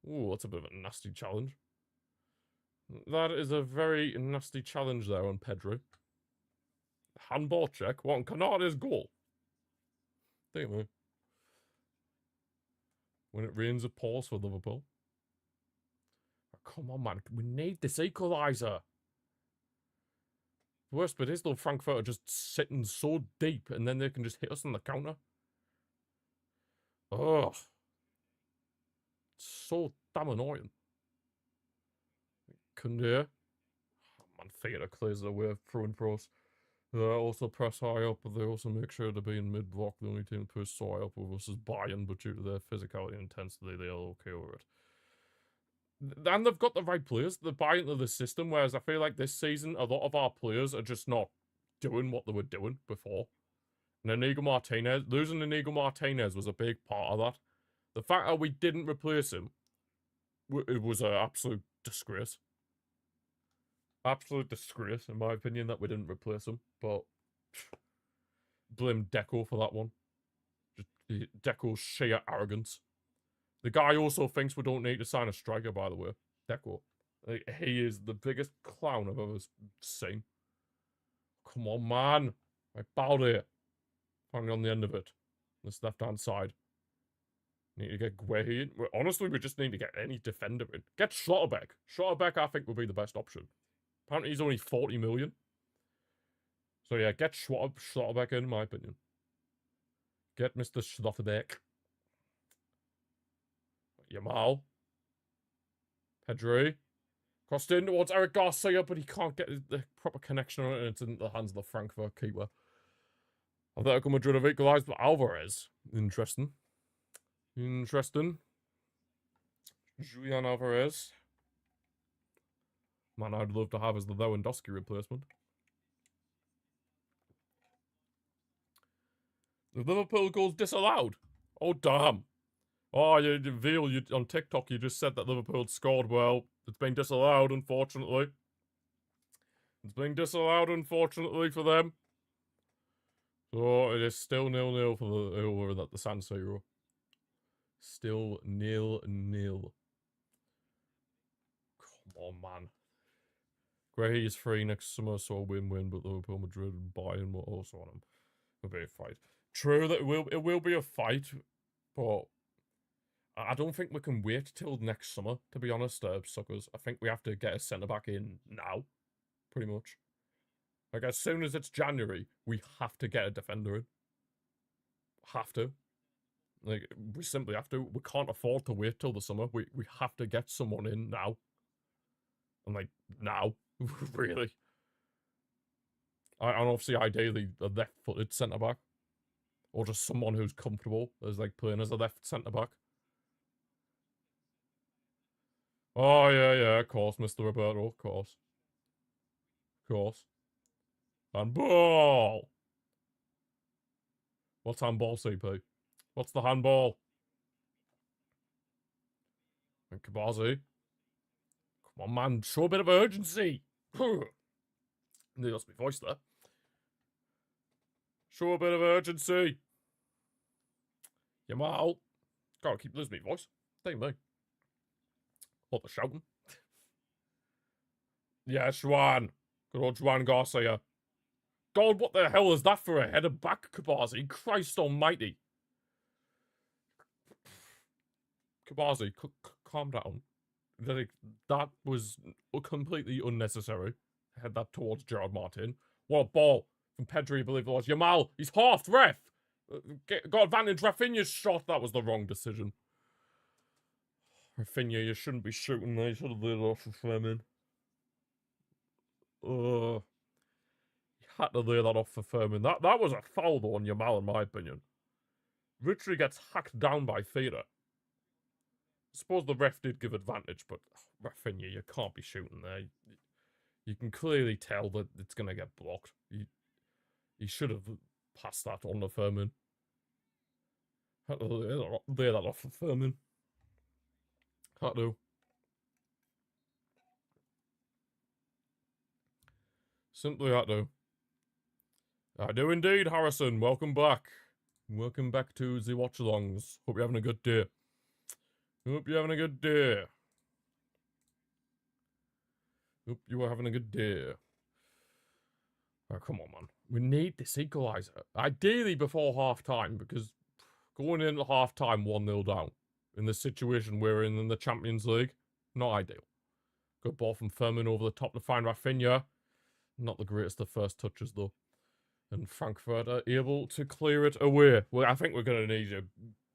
Ooh, that's a bit of a nasty challenge. That is a very nasty challenge there on Pedri. Handball check. What, on Canada's goal? Damn me. When it rains, it pours for Liverpool. Oh, come on, man. We need this equaliser. The worst bit is, though, Frankfurt are just sitting so deep and then they can just hit us on the counter. Ugh. It's so damn annoying. Kunde. Oh, man, Theatre clears the way through and for us. They also press high up, but they also make sure to be in mid-block. The only team to push so high up with us is Bayern, but due to their physicality and intensity, they are okay with it. And they've got the right players. They're buying into the system, whereas I feel like this season, a lot of our players are just not doing what they were doing before. And Inigo Martinez, losing Inigo Martinez was a big part of that. The fact that we didn't replace him, it was an absolute disgrace. Absolute disgrace, in my opinion, that we didn't replace him. But blame Deco for that one. Just Deco's sheer arrogance. The guy also thinks we don't need to sign a striker, by the way. Deco. Like, he is the biggest clown I've ever seen. Come on, man. Right, Balde. Finally on the end of it. This left-hand side. Need to get Guehi in. Honestly, we just need to get any defender in. Get Schlotterbeck. Schlotterbeck, I think, would be the best option. Apparently, he's only 40 million. So, yeah, get Schlotterbeck in my opinion. Get Mr. Schlotterbeck. Yamal. Pedri. Crossed in towards Eric Garcia, but he can't get the proper connection on it, and it's in the hands of the Frankfurt keeper. Atletico Madrid have equalised with Alvarez. Interesting. Julian Alvarez. Man, I'd love to have as the Lewandowski replacement. The Liverpool goal's disallowed. Oh, damn. Oh, Veal, on TikTok, you just said that Liverpool scored. Well, it's been disallowed, unfortunately. It's been disallowed, unfortunately, for them. So, it is still 0-0 for the over at the San Siro. Still 0-0. Come on, man. Gray is free next summer, so a win-win, but Liverpool, Madrid, and Bayern will also on him. It'll be a fight. True that it will be a fight, but I don't think we can wait till next summer, to be honest, suckers. I think we have to get a centre-back in now, pretty much. Like, as soon as it's January, we have to get a defender in. Have to. Like, we simply have to. We can't afford to wait till the summer. We have to get someone in now. And, like, now. Really. And obviously, ideally, a left-footed centre-back. Or just someone who's comfortable as, like, playing as a left centre-back. Oh, yeah, of course, Mr. Roberto, of course. Of course. Handball! What's handball, CP? What's the handball? And Kabazi. Come on, man, show a bit of urgency. Nearly lost my voice there. Show a bit of urgency. Yamal. Gotta keep losing my voice. Same me. What the shouting? Yeah, Juan. Good old Juan Garcia. God, what the hell is that for a header back, Kabazi? Christ almighty. Kabazi, calm down. That was completely unnecessary. Head that towards Gerard Martin. What a ball from Pedri, I believe it was. Yamal, he's half, ref. Got advantage, Rafinha's shot. That was the wrong decision. Rafinha, you shouldn't be shooting there. You should have laid it off for Fleming. You had to lay that off for Furman. That was a foul though on Yamal, in my opinion. Literally gets hacked down by Theta. I suppose the ref did give advantage, but Rafinha, you can't be shooting there. You can clearly tell that it's going to get blocked. He should have passed that on to Furman. Had to lay that off for Furman. Had to. Simply had to. I do indeed, Harrison. Welcome back. Welcome back to the Watchalongs. Hope you're having a good day. Hope you're having a good day. Hope you are having a good day. Oh, come on, man. We need this equaliser. Ideally before half-time, because going into half-time 1-0 down in the situation we're in the Champions League, not ideal. Good ball from Furman over the top to find Rafinha. Not the greatest of first touches, though. And Frankfurt are able to clear it away. Well, I think we're going to need a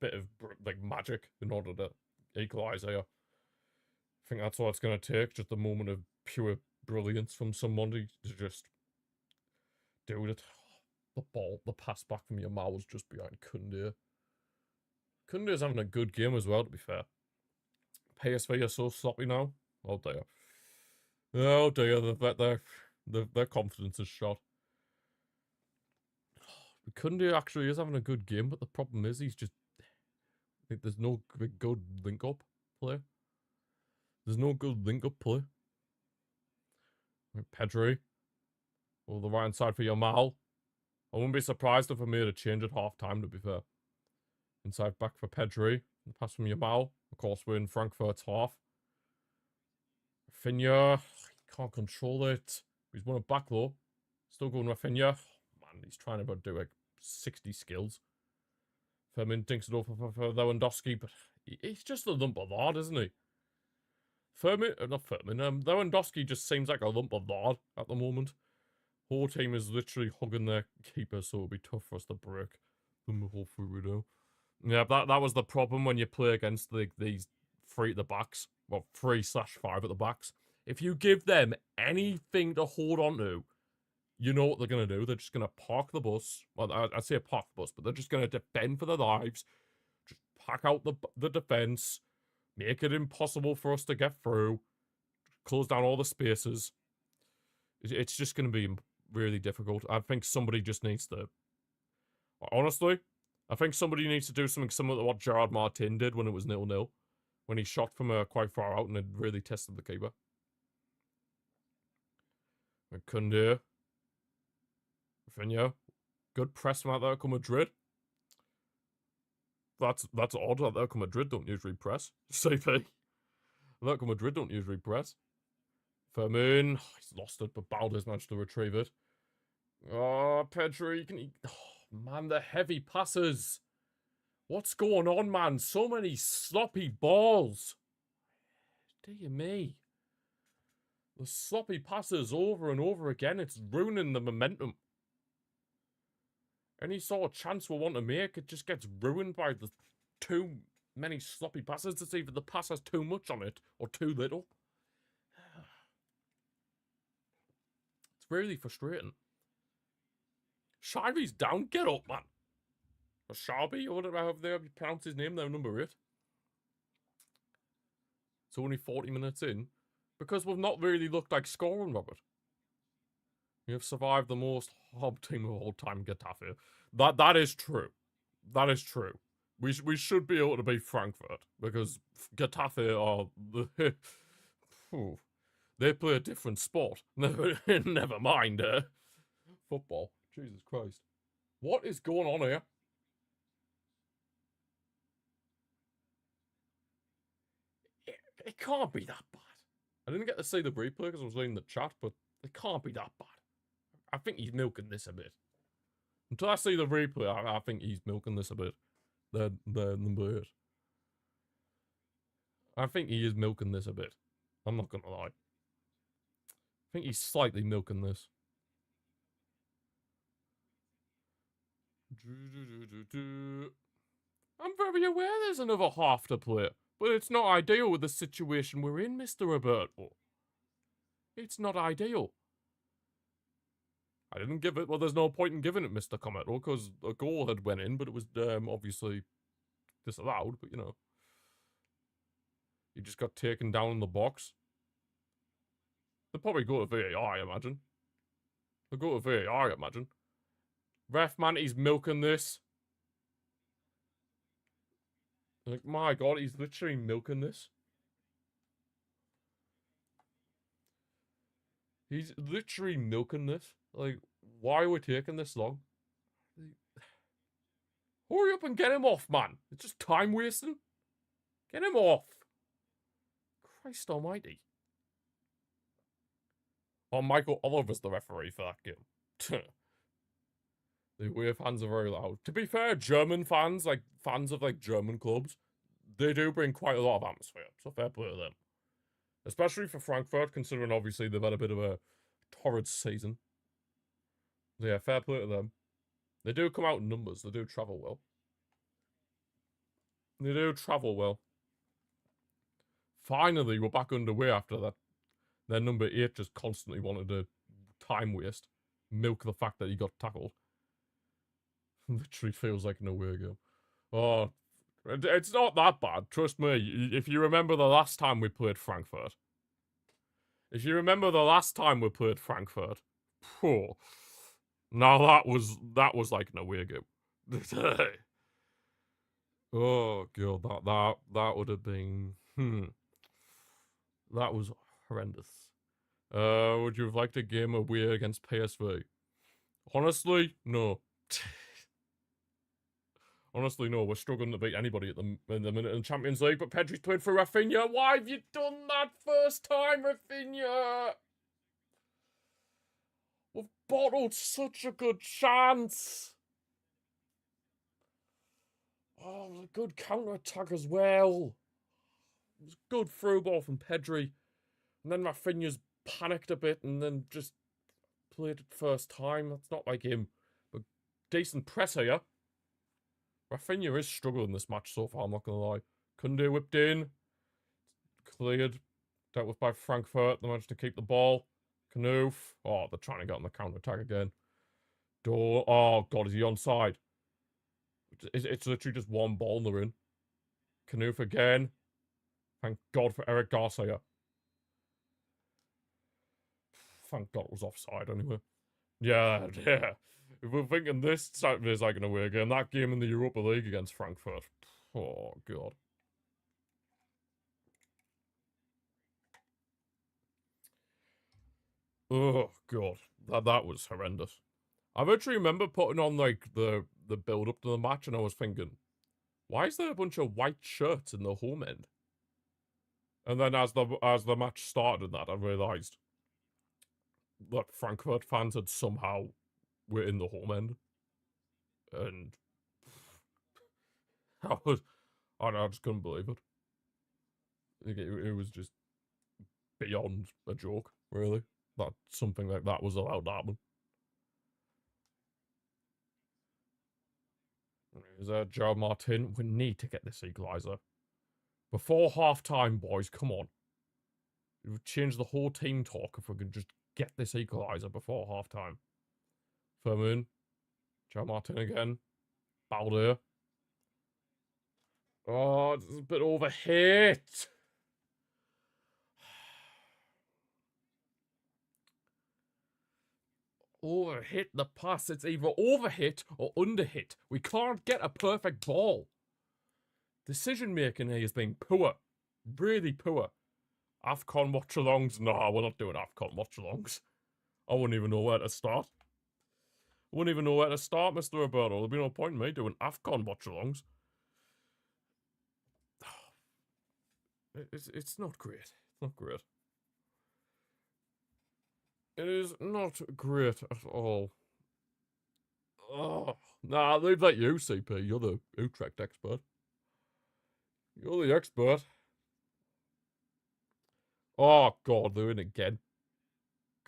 bit of, like, magic in order to equalise here. I think that's all it's going to take. Just a moment of pure brilliance from somebody to just do it. The pass back from Yamal was just behind Koundé. Koundé is having a good game as well, to be fair. PSV are so sloppy now. Oh, dear. Oh, dear. Their confidence is shot. Koundé actually is having a good game, but the problem is he's just... there's no good link-up play. There's no good link-up play. Pedri. Or the right hand side for Yamal. I wouldn't be surprised if I made a change at half time, to be fair. Inside back for Pedri. Pass from Yamal. Of course, we're in Frankfurt's half. Rafinha. He can't control it. He's won it back though. Still going Rafinha. Man, he's trying to do like 60 skills. Fermin dinks it over for Lewandowski, but he's just a lump of lard, isn't he? Lewandowski just seems like a lump of lard at the moment. Whole team is literally hugging their keeper, so it'll be tough for us to break them. Hopefully we do. Yeah, that was the problem when you play against these 3 at the backs. Well, 3/5 at the backs. If you give them anything to hold on to, you know what they're going to do. They're just going to park the bus. Well, I'd say park the bus, but they're just going to defend for their lives. Just pack out the defense. Make it impossible for us to get through. Close down all the spaces. It's just going to be really difficult. I think somebody just needs to... Honestly, I think somebody needs to do something similar to what Gerard Martin did when it was 0-0. When he shot from quite far out and it really tested the keeper. Koundé. Rafinha. Good press from Atletico Madrid. That's odd. Atletico Madrid don't usually press. CP. Atletico Madrid don't usually press. Fermin. He's lost it, but Balder's managed to retrieve it. Oh, Pedri. Oh, man, the heavy passes. What's going on, man? So many sloppy balls. Dear me. The sloppy passes over and over again. It's ruining the momentum. Any sort of chance we want to make, it just gets ruined by the too many sloppy passes. It's either the pass has too much on it or too little. It's really frustrating. Shivey's down. Get up, man. Or Sharby, or whatever they pronounce his name there, number 8. It's only 40 minutes in. Because we've not really looked like scoring, Robert. We have survived the most hob team of all time, Getafe. That is true. That is true. We should be able to beat Frankfurt. Because Getafe are... they play a different sport. Never mind, football. Jesus Christ. What is going on here? It can't be that bad. I didn't get to see the replay because I was reading the chat, but it can't be that bad. I think he's milking this a bit. Until I see the replay, I think he's milking this a bit. The number 8. I think he is milking this a bit. I'm not gonna lie. I think he's slightly milking this. I'm very aware there's another half to play. But it's not ideal with the situation we're in, Mr. Roberto. It's not ideal. I didn't give it... Well, there's no point in giving it Mr. Cometto, because a goal had went in, but it was obviously disallowed, but, you know. He just got taken down in the box. They'll probably go to VAR, I imagine. They'll go to VAR, I imagine. Ref, man, he's milking this. Like, my God, he's literally milking this. He's literally milking this. Like, why are we taking this long? Hurry up and get him off, man. It's just time wasting. Get him off. Christ almighty. Oh, Michael Oliver's the referee for that game. The away fans are very loud. To be fair, German fans, like fans of like German clubs, they do bring quite a lot of atmosphere. So fair play to them. Especially for Frankfurt, considering obviously they've had a bit of a torrid season. So yeah, fair play to them. They do come out in numbers. They do travel well. They do travel well. Finally, we're back underway after that. Their number 8 just constantly wanted to time waste. Milk the fact that he got tackled. Literally feels like an away game. Oh, it's not that bad. Trust me. If you remember the last time we played Frankfurt. If you remember the last time we played Frankfurt. Phew. Now that was like an away game. Oh god, that would have been that was horrendous. Would you have liked a game away against PSV? Honestly, no. Honestly, no. We're struggling to beat anybody in the minute in Champions League, but Pedri's played for Rafinha. Why have you done that first time, Rafinha? We've bottled such a good chance. Oh, it was a good counter-attack as well. It was a good through ball from Pedri. And then Rafinha's panicked a bit and then just played it first time. That's not like him. But decent press here. Rafinha is struggling this match so far, I'm not going to lie. Koundé whipped in. Cleared. Dealt with by Frankfurt. They managed to keep the ball. Knoof. Oh, they're trying to get on the counter-attack again. Oh, God, is he onside? It's literally just one ball and they're in. Knoof again. Thank God for Eric Garcia. Thank God it was offside anyway. Yeah. If we're thinking this Saturday's like an away game, that game in the Europa League against Frankfurt. Oh, God. Oh, God. That was horrendous. I actually remember putting on, like, the build-up to the match, and I was thinking, why is there a bunch of white shirts in the home end? And then as the match started and that, I realised that Frankfurt fans had somehow were in the home end. And I just couldn't believe it. It was just beyond a joke, really, that something like that was allowed to happen. Is Joe Martin? We need to get this equaliser. Before half-time, boys, come on. It would change the whole team talk if we could just get this equaliser before half-time. Firmin. Joe Martin again. Balder. Oh, it's a bit overhit. Overhit the pass. It's either overhit or underhit. We can't get a perfect ball. Decision making here is being poor. Really poor. AFCON watchalongs? Nah, we're not doing AFCON watchalongs. I wouldn't even know where to start. Mr. Roberto. There'd be no point in me doing AFCON watchalongs. It's not great. It's not great. It is not great at all. Oh, nah, leave that you, CP. You're the Utrecht expert. You're the expert. Oh, God, they're in again.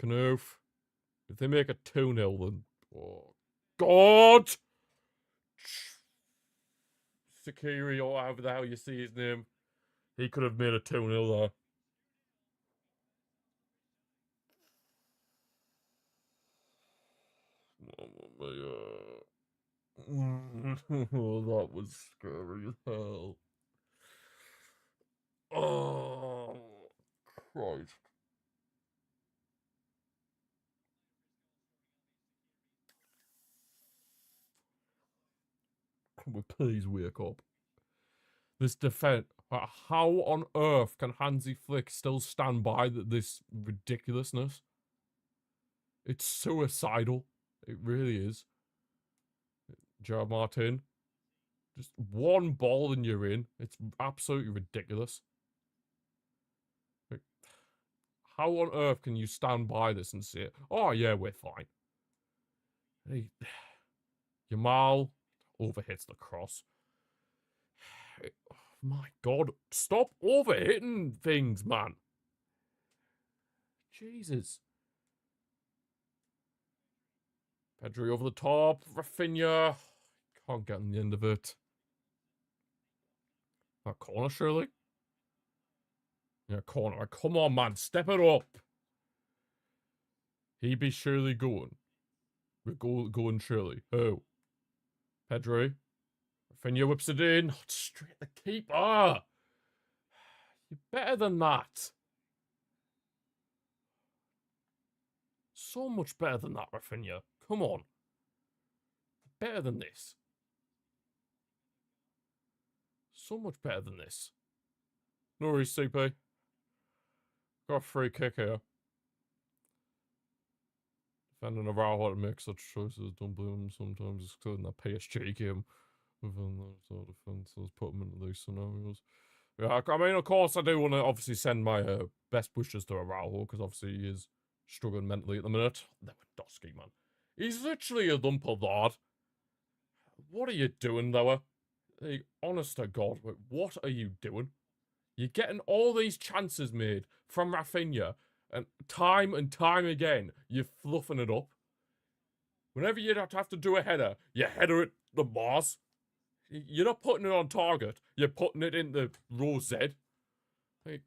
Knoof. If they make it 2-0, then... Oh, God! Sakiri, or however the hell you see his name. He could have made a 2-0 there. Oh, that was scary as hell. Oh, Christ. Can we please wake up? This defense. How on earth can Hansi Flick still stand by this ridiculousness? It's suicidal. It really is. Joe Martin. Just one ball and you're in. It's absolutely ridiculous. How on earth can you stand by this and say, oh yeah, we're fine? Hey, Yamal overhits the cross. Oh, my God, stop overhitting things, man. Jesus. Pedri over the top. Rafinha. Can't get on the end of it. That corner, surely? Yeah, corner. Come on, man. Step it up. He be surely going. We're going surely. Oh. Pedri. Rafinha whips it in. Oh, straight the keeper. You're better than that. So much better than that, Rafinha. Come on. Better than this. So much better than this. No worries, CP. Got a free kick here. Finding a Araujo to make such choices, don't blame him sometimes. It's in that PSG game within those sort of defences, put him into these scenarios. Yeah, I mean, of course, I do want to obviously send my best wishes to Araujo, because obviously he is struggling mentally at the minute. Lewandowski, man. He's literally a lump of lard. What are you doing, Lower? Hey, honest to God, what are you doing? You're getting all these chances made from Rafinha, and time again, you're fluffing it up. Whenever you have to do a header, you header it the Mars. You're not putting it on target. You're putting it in the row Z. Like,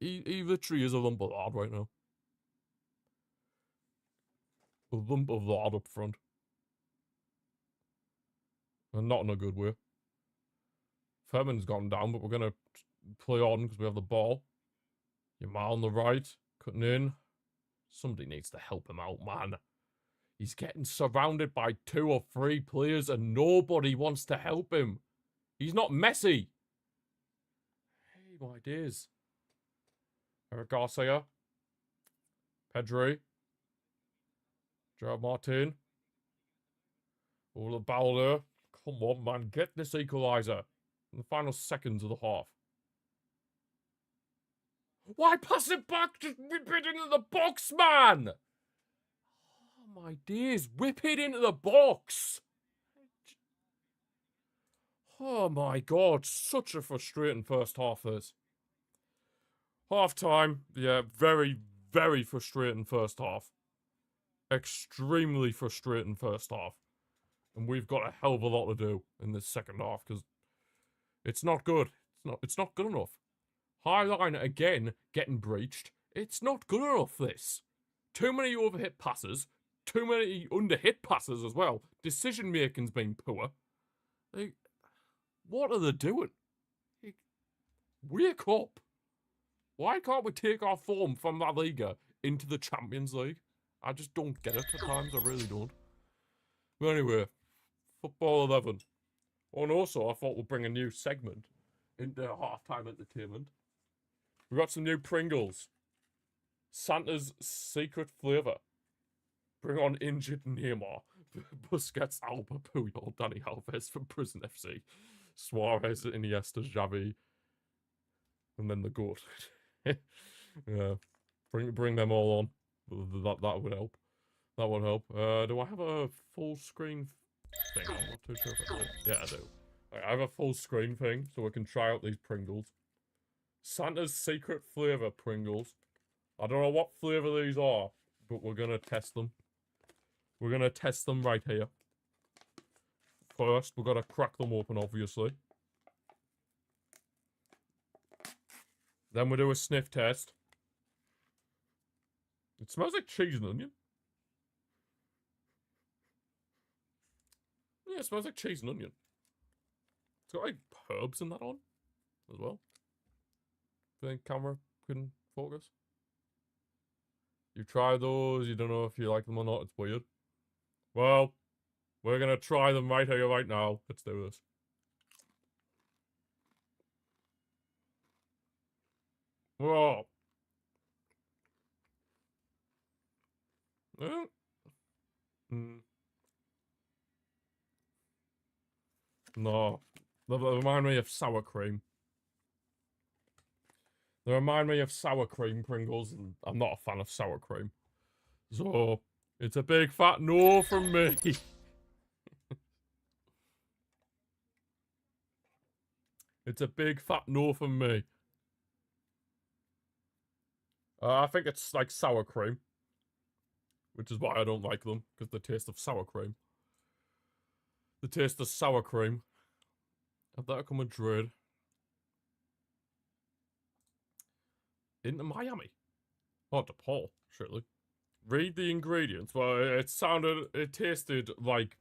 he literally is a lump of lard right now. A lump of lard up front. And not in a good way. Furman's gone down, but we're going to play on because we have the ball. Yamal on the right, cutting in. Somebody needs to help him out, man. He's getting surrounded by 2 or 3 players and nobody wants to help him. He's not Messi. Hey, my dears. Eric Garcia. Pedri. Gerard Martin. All about there. Come on, man. Get this equaliser in the final seconds of the half. Why pass it back? Just whip it into the box, man! Oh, my dears. Whip it into the box! Oh, my God. Such a frustrating first half, this. Half time. Yeah, very, very frustrating first half. Extremely frustrating first half. And we've got a hell of a lot to do in this second half, because it's not good. It's not good enough. High line again getting breached. It's not good enough, this. Too many overhit passes. Too many underhit passes as well. Decision making's been poor. Like, what are they doing? Like, wake up. Why can't we take our form from La Liga into the Champions League? I just don't get it at times. I really don't. But anyway, Football 11. Oh, and also, I thought we'd bring a new segment into halftime entertainment. We got some new Pringles. Santa's secret flavour. Bring on injured Neymar. Busquets, Alba, Puyol, Dani Alves from Prison FC. Suarez, Iniesta, Xavi. And then the GOAT. Yeah. Bring them all on. That would help. That would help. Do I have a full screen thing? I'm not too sure if I do. Yeah, I do. I have a full screen thing, so we can try out these Pringles. Santa's secret flavour Pringles. I don't know what flavour these are, but we're going to test them. We're going to test them right here. First, we've got to crack them open, obviously. Then we do a sniff test. It smells like cheese and onion. Yeah, it smells like cheese and onion. It's got like herbs in that on as well. I think camera can focus. You try those, you don't know if you like them or not, it's weird. Well, we're gonna try them right here, right now. Let's do this. Whoa. No. They remind me of sour cream. They remind me of sour cream Pringles, and I'm not a fan of sour cream. So, it's a big fat no from me. It's a big fat no from me. I think it's like sour cream. Which is why I don't like them, because the taste of sour cream. The taste of sour cream. Atletico Madrid. Into Miami. Oh, DePaul, surely. Read the ingredients. Well, it tasted like,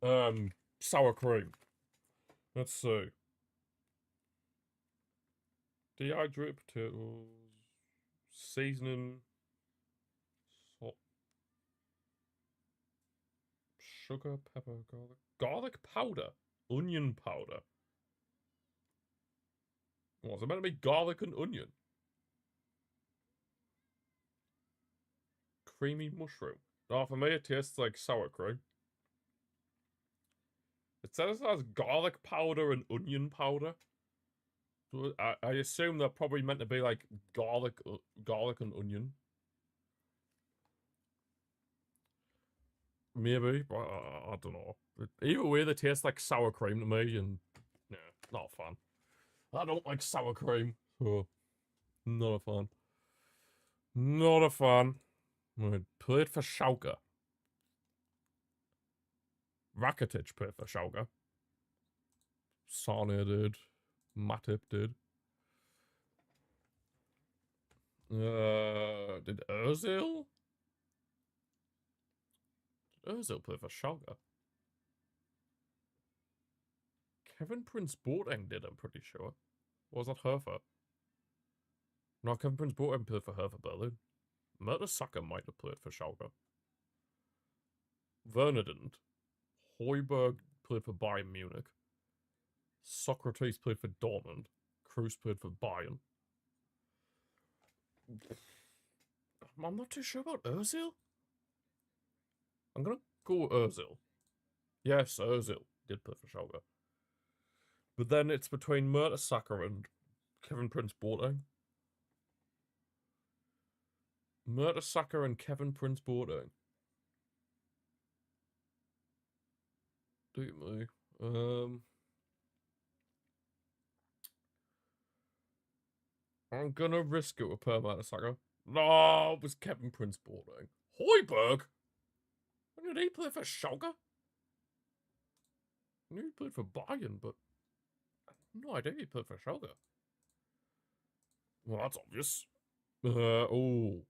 sour cream. Let's see. Dehydrated potatoes. Seasoning. Salt. Sugar, pepper, garlic. Garlic powder. Onion powder. What, is it meant to be garlic and onion? creamy mushroom. No, for me it tastes like sour cream. It says it has garlic powder and onion powder. So I assume they're probably meant to be like garlic and onion. Maybe, but I don't know. Either way, they taste like sour cream to me, and yeah, not a fan. I don't like sour cream, so not a fan. Not a fan. Right, played for Schalke. Rakitic played for Schalke. Sane did. Matip did. Did Ozil? Did Ozil play for Schalke? Kevin Prince Boateng did, I'm pretty sure. Or was that Hertha? No, Kevin Prince Boateng played for Hertha Berlin. Mertesacker might have played for Schalke. Werner didn't. Højbjerg played for Bayern Munich. Socrates played for Dortmund. Cruz played for Bayern. I'm not too sure about Ozil. I'm gonna go Ozil. Yes, Ozil did play for Schalke. But then it's between Mertesacker and Kevin Prince Boateng. Mertesacker and Kevin Prince Boateng. Do me. I'm gonna risk it with Per Mertesacker. No, it was Kevin Prince Boateng. Højbjerg? When did he play for Schalke? I knew he played for Bayern, but I had no idea he played for Schalke. Well, that's obvious. Oh.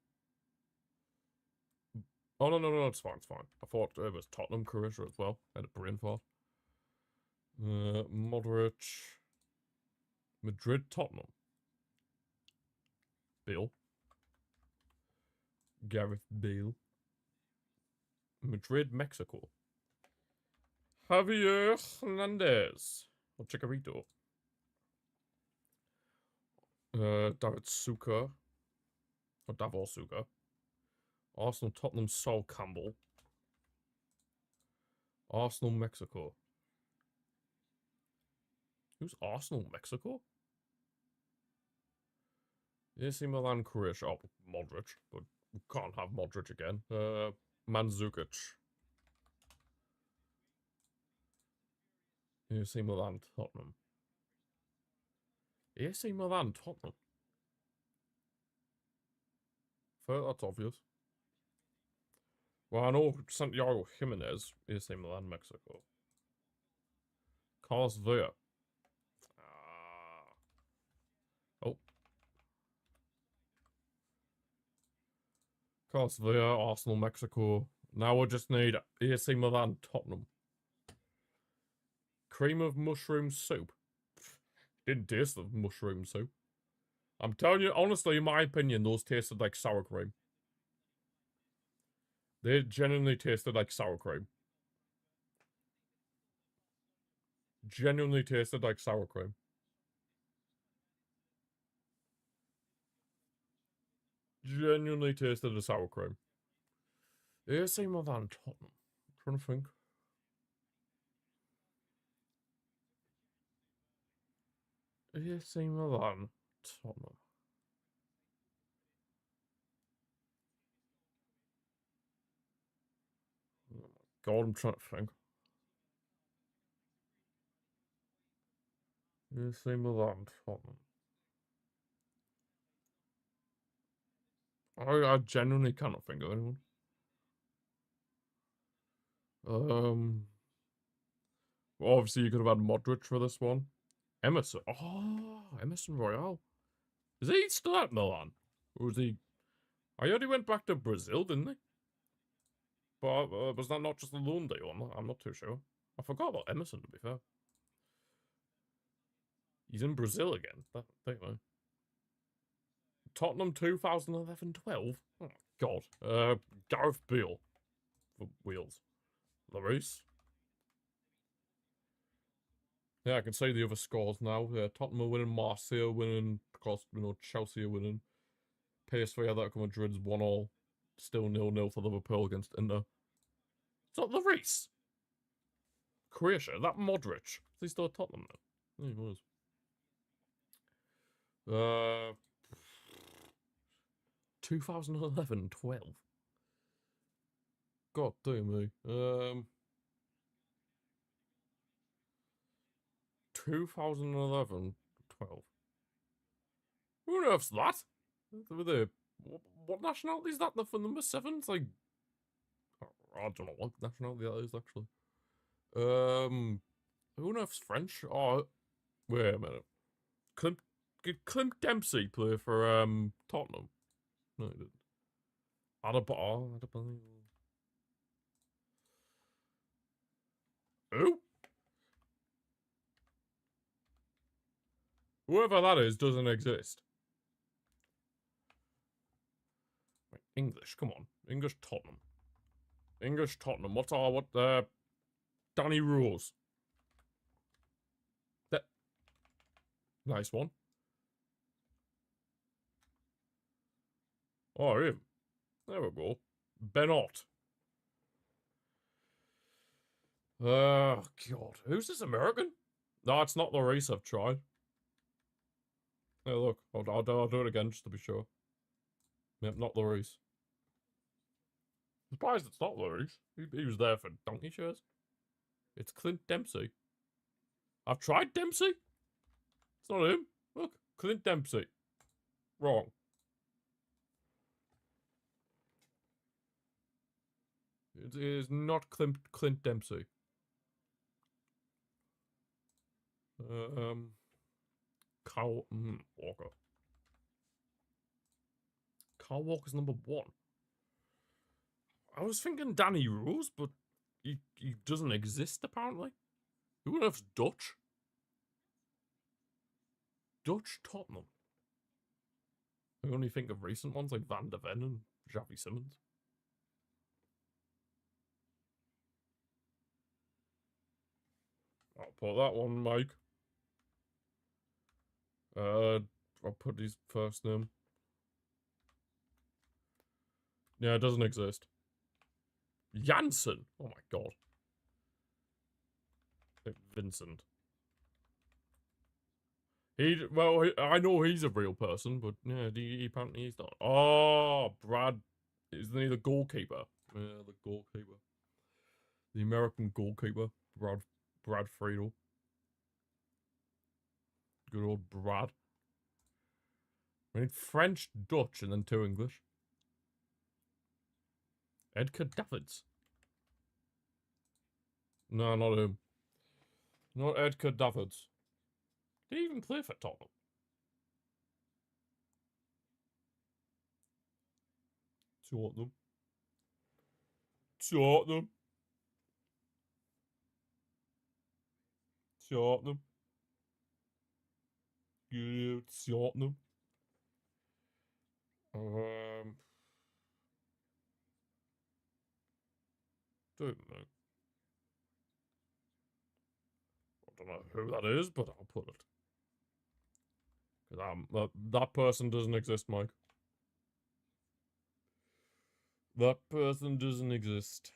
Oh, no, it's fine, it's fine. I thought it was Tottenham, Croatia as well. I had a brain fart. Modric. Madrid, Tottenham. Bale. Gareth Bale. Madrid, Mexico. Javier Hernandez. Or Chicharito. David Suker. Or Davor Suker. Arsenal, Tottenham, Sol Campbell. Arsenal, Mexico. Who's Arsenal, Mexico? AC Milan, Croatia. Oh, Modric. But we can't have Modric again. Mandzukic. AC Milan, Tottenham. AC Milan, Tottenham. That's obvious. Well, I know Santiago Jimenez, AC Milan, Mexico. Carlos Villa. Oh. Carlos Villa, Arsenal, Mexico. Now we just need AC Milan, Tottenham. Cream of mushroom soup. Didn't taste the mushroom soup. I'm telling you, honestly, in my opinion, those tasted like sour cream. They genuinely tasted like sour cream. Genuinely tasted like sour cream. Genuinely tasted the sour cream. AC Milan, Tottenham. I'm trying to think. AC Milan, Tottenham. Oh my god, I'm trying to think. AC Milan, Tottenham. I genuinely cannot think of anyone. Well, obviously you could have had Modric for this one. Emerson. Oh, Emerson Royale. Is he still at Milan? Or was he... I heard he went back to Brazil, didn't he? But was that not just a loan deal? I'm not too sure. I forgot about Emerson, to be fair. He's in Brazil again. There you go. Tottenham 2011-12? Oh, God. Gareth Bale. For Wales. Lloris. Yeah, I can see the other scores now. Tottenham are winning, Marseille are winning, of course, Chelsea are winning. PSV, Atletico Madrid's 1-1. still 0-0 for Liverpool against Inter. It's not Lloris. Croatia, that Modric. Is he still at Tottenham now? He was. 2011, 12. God damn me. 2011, 12. Who knows that? What nationality is that for number 7? It's like, I don't know what nationality that is actually. Who knows French? Oh, wait a minute. Did Clint Dempsey play for Tottenham? No, he didn't. Adebayo. Who? Whoever that is doesn't exist. Wait, English, come on. English Tottenham. English Tottenham. Danny Rose. That. Nice one. Oh, him. There we go. Benot. Oh, God. Who's this American? No, it's not Lloris, I've tried. Hey, look. I'll do it again just to be sure. Yep, not Lloris. Surprised it's not Lloris. He was there for donkey shares. It's Clint Dempsey. I've tried Dempsey. It's not him. Look, Clint Dempsey. Wrong. It is not Clint Dempsey. Kyle Walker. Kyle Walker's number 1. I was thinking Danny Rose, but he doesn't exist apparently. Who on earth's Dutch? Dutch Tottenham. I only think of recent ones like Van der Ven and Xavi Simons. I'll put that one, Mike. I'll put his first name. Yeah, it doesn't exist. Janssen. Oh my god. Vincent. Well, I know he's a real person, but yeah, apparently he's not. Oh, Brad. Isn't he the goalkeeper? Yeah, the goalkeeper. The American goalkeeper. Brad Friedel. Good old Brad. I need French, Dutch, and then 2 English. Edgar Davids. No, not him. Not Edgar Davids. Did he even play for Tottenham? Tottenham. Tottenham. Tottenham. Yeah, Tottenham. Don't know. I don't know who that is, but I'll put it. Because that person doesn't exist, Mike. That person doesn't exist.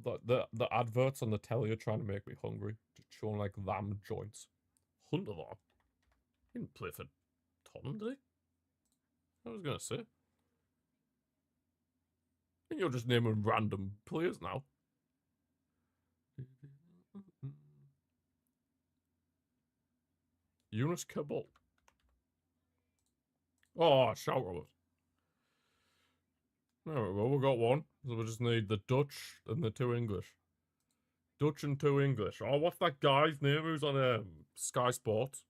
The adverts on the telly are trying to make me hungry. Just showing like lamb joints. Hunterlaw. He didn't play for Tottenham, did he? I was gonna say. I think you're just naming random players now. Yunus Kabul. Oh, shout Robert. There we go, we got one. So we just need the Dutch and the 2 English. Dutch and 2 English. Oh, what's that guy's name who's on Sky Sports?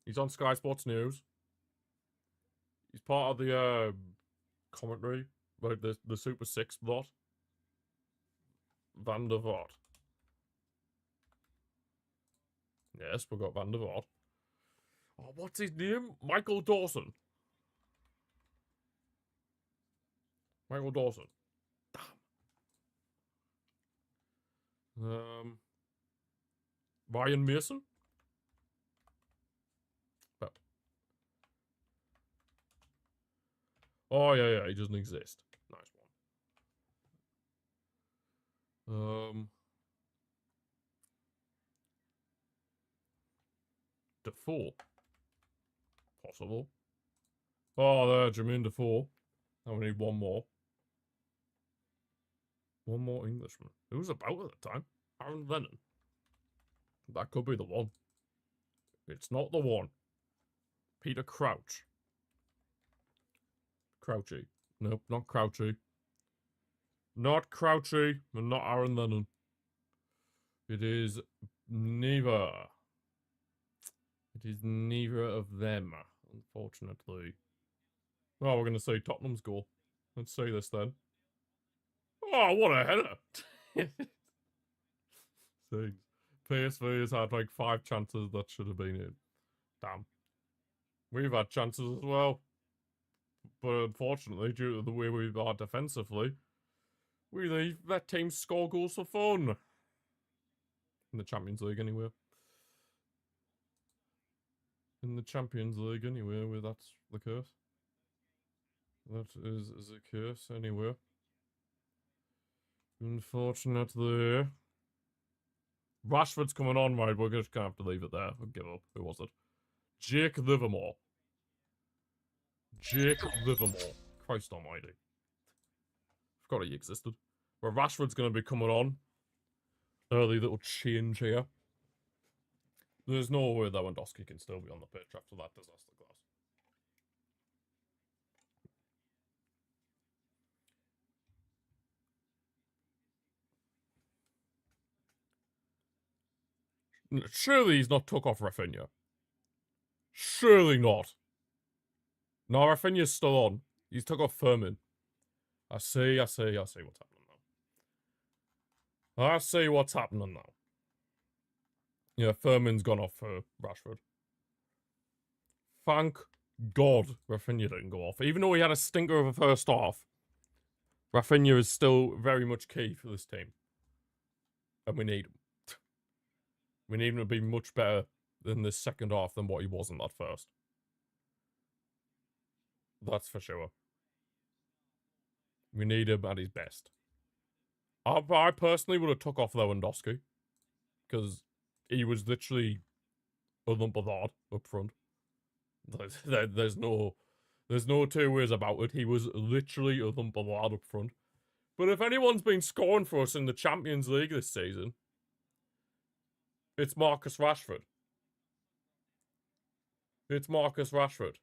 He's on Sky Sports News. He's part of the commentary, like the Super 6 lot. Van der Vaart. Yes, we got Van der Vaart. Oh, what's his name? Michael Dawson. Michael Dawson. Damn. Ryan Mason? Oh, yeah, he doesn't exist. Nice one. Defoe. Possible. Oh, there, Jermaine Defoe. Now we need one more. One more Englishman. Who was about at the time? Aaron Lennon. That could be the one. It's not the one. Peter Crouch. Crouchy. Nope, not Crouchy. Not Crouchy, and not Aaron Lennon. It is neither. It is neither of them, unfortunately. Oh, we're going to say Tottenham's goal. Let's say this then. Oh, what a header! Thanks. PSV has had like 5 chances that should have been in. Damn. We've had chances as well. But unfortunately, due to the way we are defensively, we let teams score goals for fun. In the Champions League, anyway. In the Champions League, anyway, where that's the curse. That is a curse, anyway. Unfortunately. Rashford's coming on, right? We're just gonna have to leave it there. We'll give up. Who was it? Jake Livermore. Jake Livermore. Christ almighty. Forgot he existed. Well, Rashford's gonna be coming on. Early little change here. There's no way Lewandowski can still be on the pitch after that disaster class. Surely he's not took off Rafinha. Surely not. No, Rafinha's still on. He's took off Furman. I see what's happening now. I see what's happening now. Yeah, Furman's gone off for Rashford. Thank God Rafinha didn't go off. Even though he had a stinker of a first half, Rafinha is still very much key for this team. And we need him. We need him to be much better in this second half than what he was in that first. That's for sure. We need him at his best. I personally would have took off Lewandowski. Because he was literally a lump of lard up front. There's no 2 ways about it. He was literally a lump of lard up front. But if anyone's been scoring for us in the Champions League this season, it's Marcus Rashford. It's Marcus Rashford.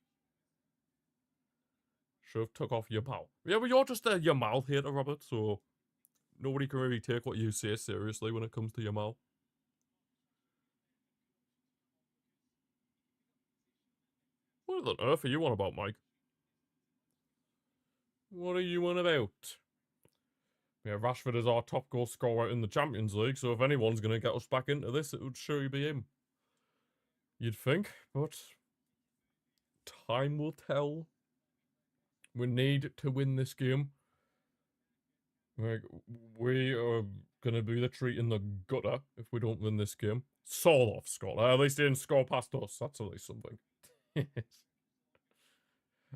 Should have took off Yamal. Yeah, but you're just a Yamal hater, Robert, so nobody can really take what you say seriously when it comes to Yamal. What on earth are you on about, Mike? What are you on about? Yeah, Rashford is our top goal scorer in the Champions League, so if anyone's going to get us back into this, it would surely be him. You'd think, but time will tell. We need to win this game. We are going to be literally in the gutter if we don't win this game. Sort of score. At least he didn't score past us. That's at least something.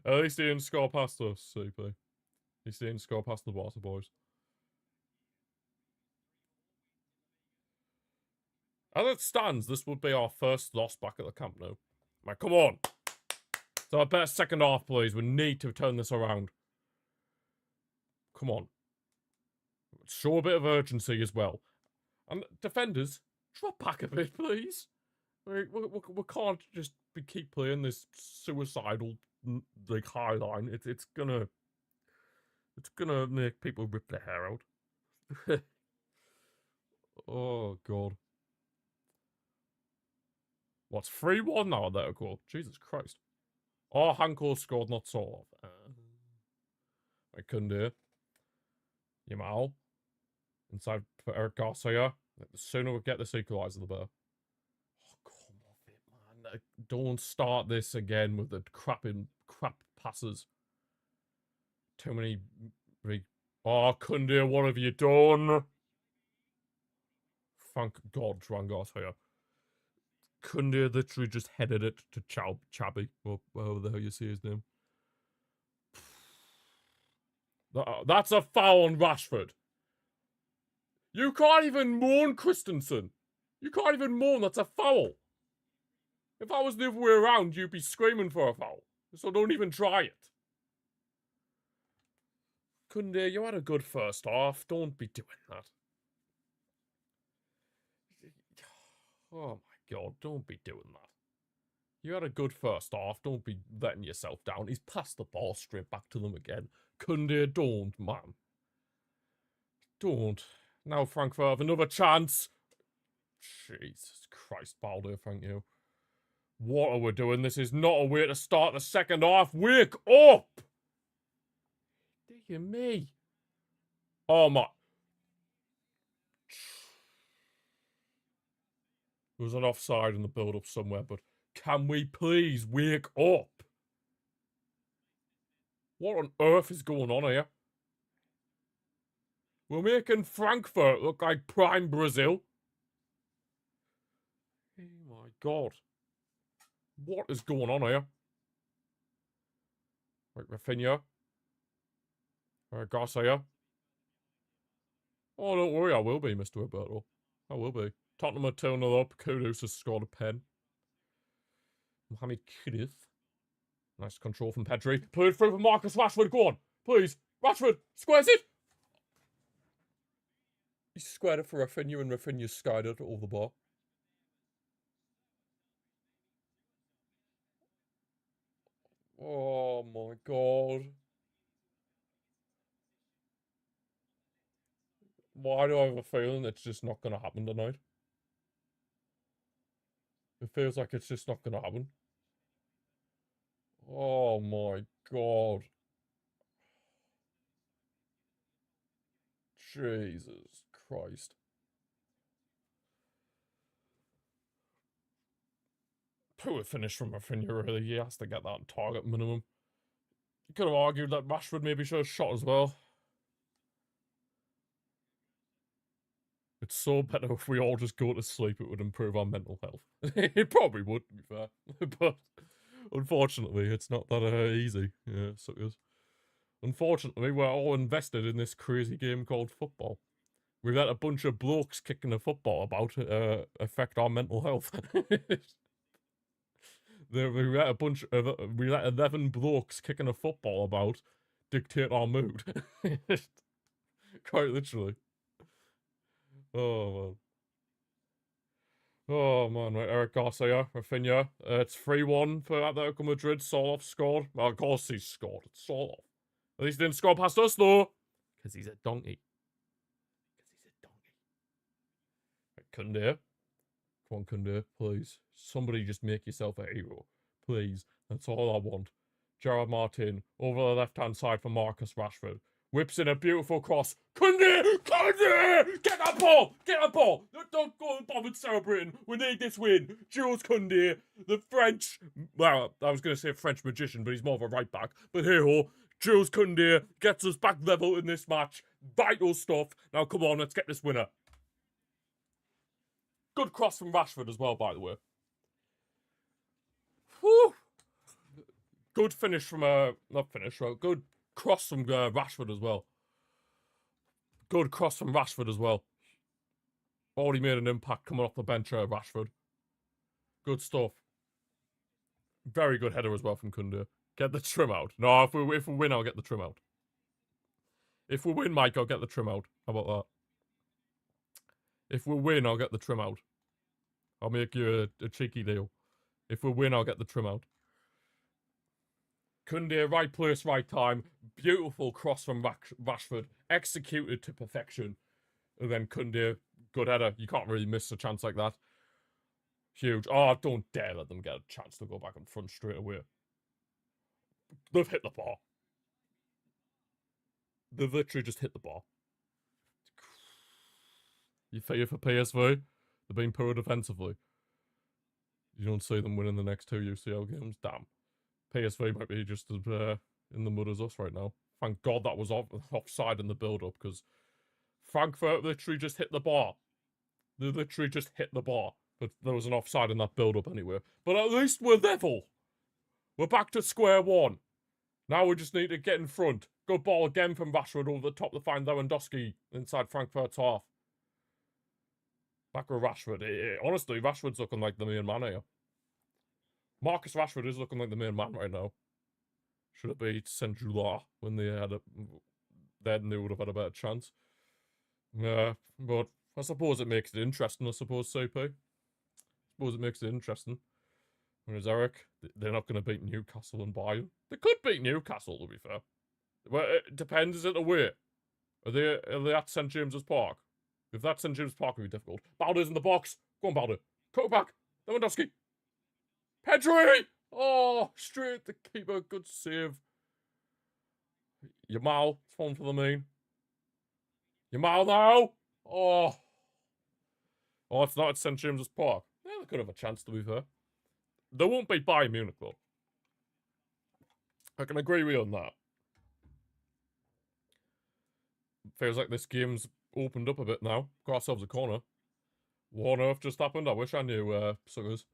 At least he didn't score past us, CP. At least he didn't score past the Barca boys. As it stands, this would be our first loss back at the Camp Nou. Like, come on. So a better second half, please. We need to turn this around. Come on. Show a bit of urgency as well. And defenders, drop back a bit, please. We can't just keep playing this suicidal like high line. It's gonna make people rip their hair out. Oh god. What's 3-1 now at that goal? Jesus Christ. Oh, Hanko scored, not sort of. I couldn't do it. Yamal. Inside for Eric Garcia. The sooner we get this equaliser, the better. Oh, come off it, man. Don't start this again with the crap passes. Too many big... Oh, Kunde, what have you done? Thank God, Juan Garcia. Kunde literally just headed it to Chabby, or whatever the hell you see his name. That's a foul on Rashford. You can't even mourn Christensen. You can't even mourn. That's a foul. If I was the other way around, you'd be screaming for a foul. So don't even try it. Koundé, you had a good first half. Don't be doing that. Oh my God, don't be doing that. You had a good first half. Don't be letting yourself down. He's passed the ball straight back to them again. Koundé, don't, man. Don't. Now Frankfurt have another chance. Jesus Christ, Baldo, thank you. What are we doing? This is not a way to start the second half. Wake up! Dear me. Oh my. There was an offside in the build-up somewhere, but can we please wake up? What on earth is going on here? We're making Frankfurt look like prime Brazil. Oh my God. What is going on here? Right, Rafinha. Garcia. Oh, don't worry, I will be, Mr. Roberto. I will be. Tottenham are 2-0 up. Kudus has scored a pen. Mohamed Kudus. Nice control from Pedri. Put it through for Marcus Rashford. Go on. Please. Rashford. Squares it. He squared it for Rafinha and Rafinha skied it over the bar. Oh my God. Why do I have a feeling it's just not going to happen tonight? It feels like it's just not going to happen. Oh my God. Jesus Christ. Poor finish from Rafinha, really. He has to get that on target minimum. You could have argued that Rashford maybe should have shot as well. It's so better if we all just go to sleep. It would improve our mental health. It probably would, to be fair. But unfortunately, it's not that easy. Yeah, suckers. Unfortunately, we're all invested in this crazy game called football. We've let a bunch of blokes kicking a football about affect our mental health. We let 11 blokes kicking a football about dictate our mood. Quite literally. Oh man. Oh man, right, Eric Garcia, Rafinha. It's 3-1 for Atletico Madrid. Soloff scored. Well, of course he scored. It's Soloff. At least he didn't score past us though. Because he's a donkey. Koundé. Come on, Koundé, please. Somebody just make yourself a hero. Please. That's all I want. Gerard Martin over the left-hand side for Marcus Rashford. Whips in a beautiful cross. Koundé! Koundé! Get that ball! Get that ball! Don't go and bother celebrating. We need this win. Jules Koundé, the French... Well, I was going to say French magician, but he's more of a right-back. But hey-ho, Jules Koundé gets us back level in this match. Vital stuff. Now, come on, let's get this winner. Good cross from Rashford as well, by the way. Whew. Good finish from, good cross from Rashford as well. Good cross from Rashford as well. Already made an impact coming off the bench, Rashford. Good stuff. Very good header as well from Koundé. Get the trim out. No, if we win, I'll get the trim out. If we win, Mike, I'll get the trim out. How about that? If we win, I'll get the trim out. I'll make you a cheeky deal. If we win, I'll get the trim out. Koundé, right place, right time. Beautiful cross from Rashford. Executed to perfection. And then Koundé, good header. You can't really miss a chance like that. Huge. Oh, don't dare let them get a chance to go back in front straight away. They've hit the bar. They've literally just hit the bar. You fear for PSV? They're being poor defensively. You don't see them winning the next 2 UCL games? Damn. PSV might be just as in the mud as us right now. Thank God that was offside in the build-up, because Frankfurt literally just hit the bar. They literally just hit the bar. But there was an offside in that build-up anyway. But at least we're level. We're back to square one. Now we just need to get in front. Good ball again from Rashford over the top to find Lewandowski inside Frankfurt's half. Back with Rashford. Honestly, Rashford's looking like the main man here. Marcus Rashford is looking like the main man right now. Should it be Saint-Julois when they had then they would have had a better chance. Yeah, but I suppose it makes it interesting, I suppose, CP. I suppose it makes it interesting. Whereas Eric, they're not going to beat Newcastle and Bayern. They could beat Newcastle, to be fair. Well, it depends. Is it away? Are they at St James's Park? If that's St James's Park, it would be difficult. Balder's in the box. Go on, Balder. Cut it back. Lewandowski. Pedri! Oh, straight the keeper. Good save. Yamal. It's one for the main. Yamal now. Oh. Oh, it's not at St James's Park. Yeah, they could have a chance, to be fair. They won't beat Bayern Munich, though. I can agree with you on that. Feels like this game's opened up a bit now. Got ourselves a corner. What on earth just happened? I wish I knew, suckers.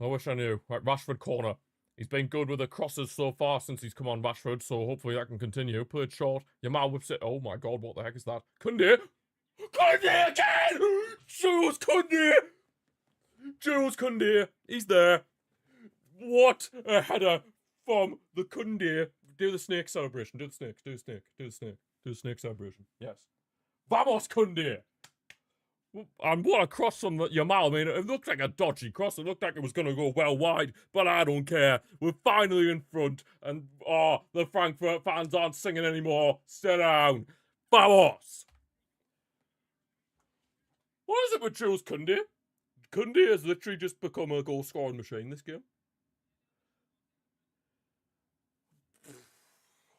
I wish I knew. Right, Rashford corner. He's been good with the crosses so far since he's come on, Rashford, so hopefully that can continue. Played short. Yamal whips it. Oh my god, what the heck is that? Koundé! Koundé again! Jules Koundé! Jules Koundé. He's there. What a header from the Koundé. Do the snake celebration. Do the snake. Do the snake. Do the snake. Do the snake celebration. Yes. Vamos, Koundé! And what a cross from Yamal. I mean, it looked like a dodgy cross. It looked like it was going to go well wide, but I don't care. We're finally in front, and the Frankfurt fans aren't singing anymore. Sit down. Vamos! What is it with Jules Koundé? Koundé has literally just become a goal-scoring machine this game.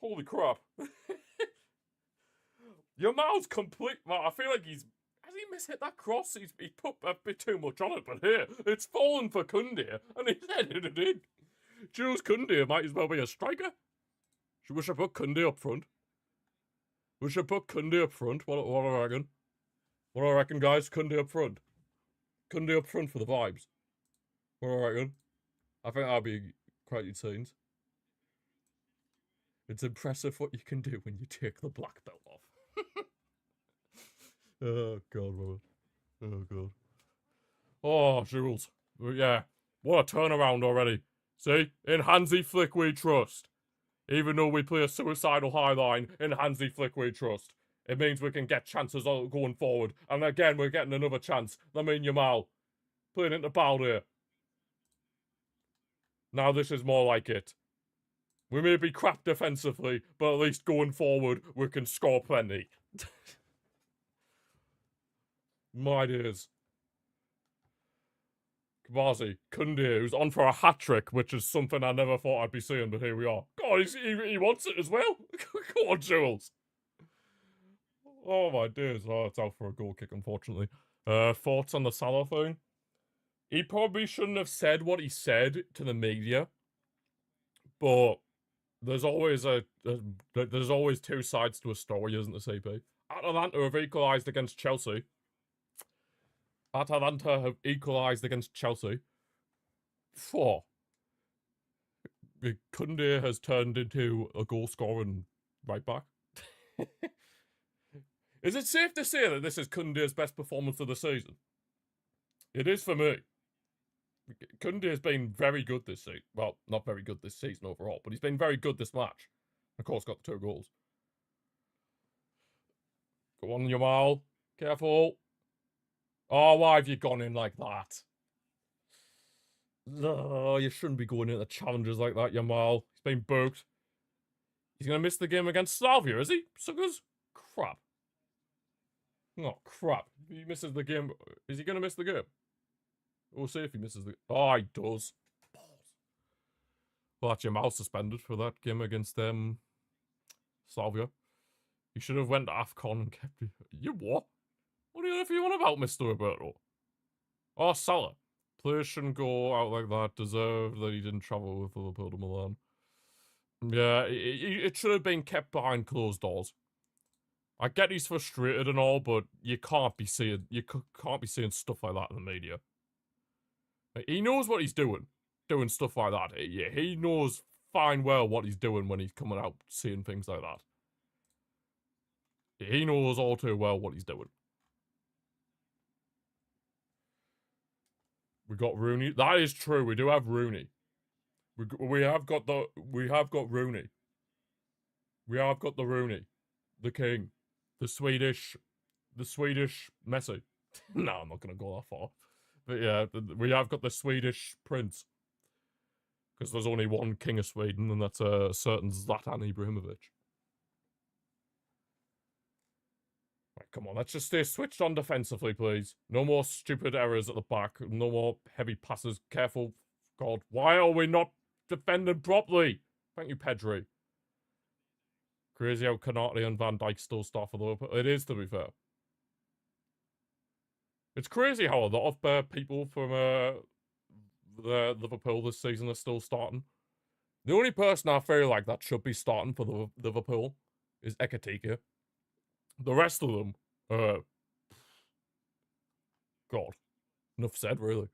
Holy crap. Yamal's complete... Well, I feel like he's... Has he mishit that cross? He's put a bit too much on it, but here, it's fallen for Koundé, and he's headed it in. Jules Koundé might as well be a striker. We should put Koundé up front. We should put Koundé up front. What do I reckon? What do I reckon, guys? Koundé up front. Koundé up front for the vibes. What do I reckon? I think that'll be quite insane. It's impressive what you can do when you take the black belt off. Oh, God, Robert. Oh, God. Oh, Jules. Yeah. What a turnaround already. See? In Hansi Flick we trust. Even though we play a suicidal high line, in Hansi Flick we trust. It means we can get chances going forward. And again, we're getting another chance. Lamine Yamal. Playing into Balde. Now this is more like it. We may be crap defensively, but at least going forward, we can score plenty. My dears. Kvazi, Koundé, who's on for a hat-trick, which is something I never thought I'd be seeing, but here we are. God, he wants it as well. Go on, Jules. Oh, my dears. Oh, it's out for a goal kick, unfortunately. Thoughts on the Salah thing? He probably shouldn't have said what he said to the media, but there's always there's always two sides to a story, isn't there, CP? Atalanta have equalised against Chelsea. Atalanta have equalised against Chelsea. Koundé has turned into a goal-scoring right-back. Is it safe to say that this is Koundé's best performance of the season? It is for me. Koundé has been very good this season. Well, not very good this season overall, but he's been very good this match. Of course, got the 2 goals. Go on, Yamal. Careful. Oh, why have you gone in like that? No, you shouldn't be going into challenges like that, Yamal. He's been booked. He's going to miss the game against Slavia, is he? Suckers? Crap. Oh, crap. He misses the game. Is he going to miss the game? We'll see if he misses the... Oh, he does. Well, that's Yamal suspended for that game against Slavia. He should have went to AFCON and kept... You what? What on earth are you on about, Mr. Roberto? Oh, Salah. Players shouldn't go out like that. Deserved that he didn't travel with Liverpool to Milan. Yeah, it should have been kept behind closed doors. I get he's frustrated and all, but you can't be seeing stuff like that in the media. He knows what he's doing stuff like that. He knows fine well what he's doing when he's coming out seeing things like that. He knows all too well what he's doing. We got Rooney. That is true. We do have Rooney. We have got Rooney. We have got the Rooney, the king, the Swedish Messi. No, I'm not gonna go that far. But yeah, we have got the Swedish prince. Because there's only one king of Sweden, and that's a certain Zlatan Ibrahimovic. Right, come on, let's just stay switched on defensively, please. No more stupid errors at the back. No more heavy passes. Careful. God, why are we not defending properly? Thank you, Pedri. Crazy how Konate and Van Dijk still start for the... It is, to be fair. It's crazy how a lot of people from the Liverpool this season are still starting. The only person I feel like that should be starting for the Liverpool is Ekatike. The rest of them, God, enough said, really.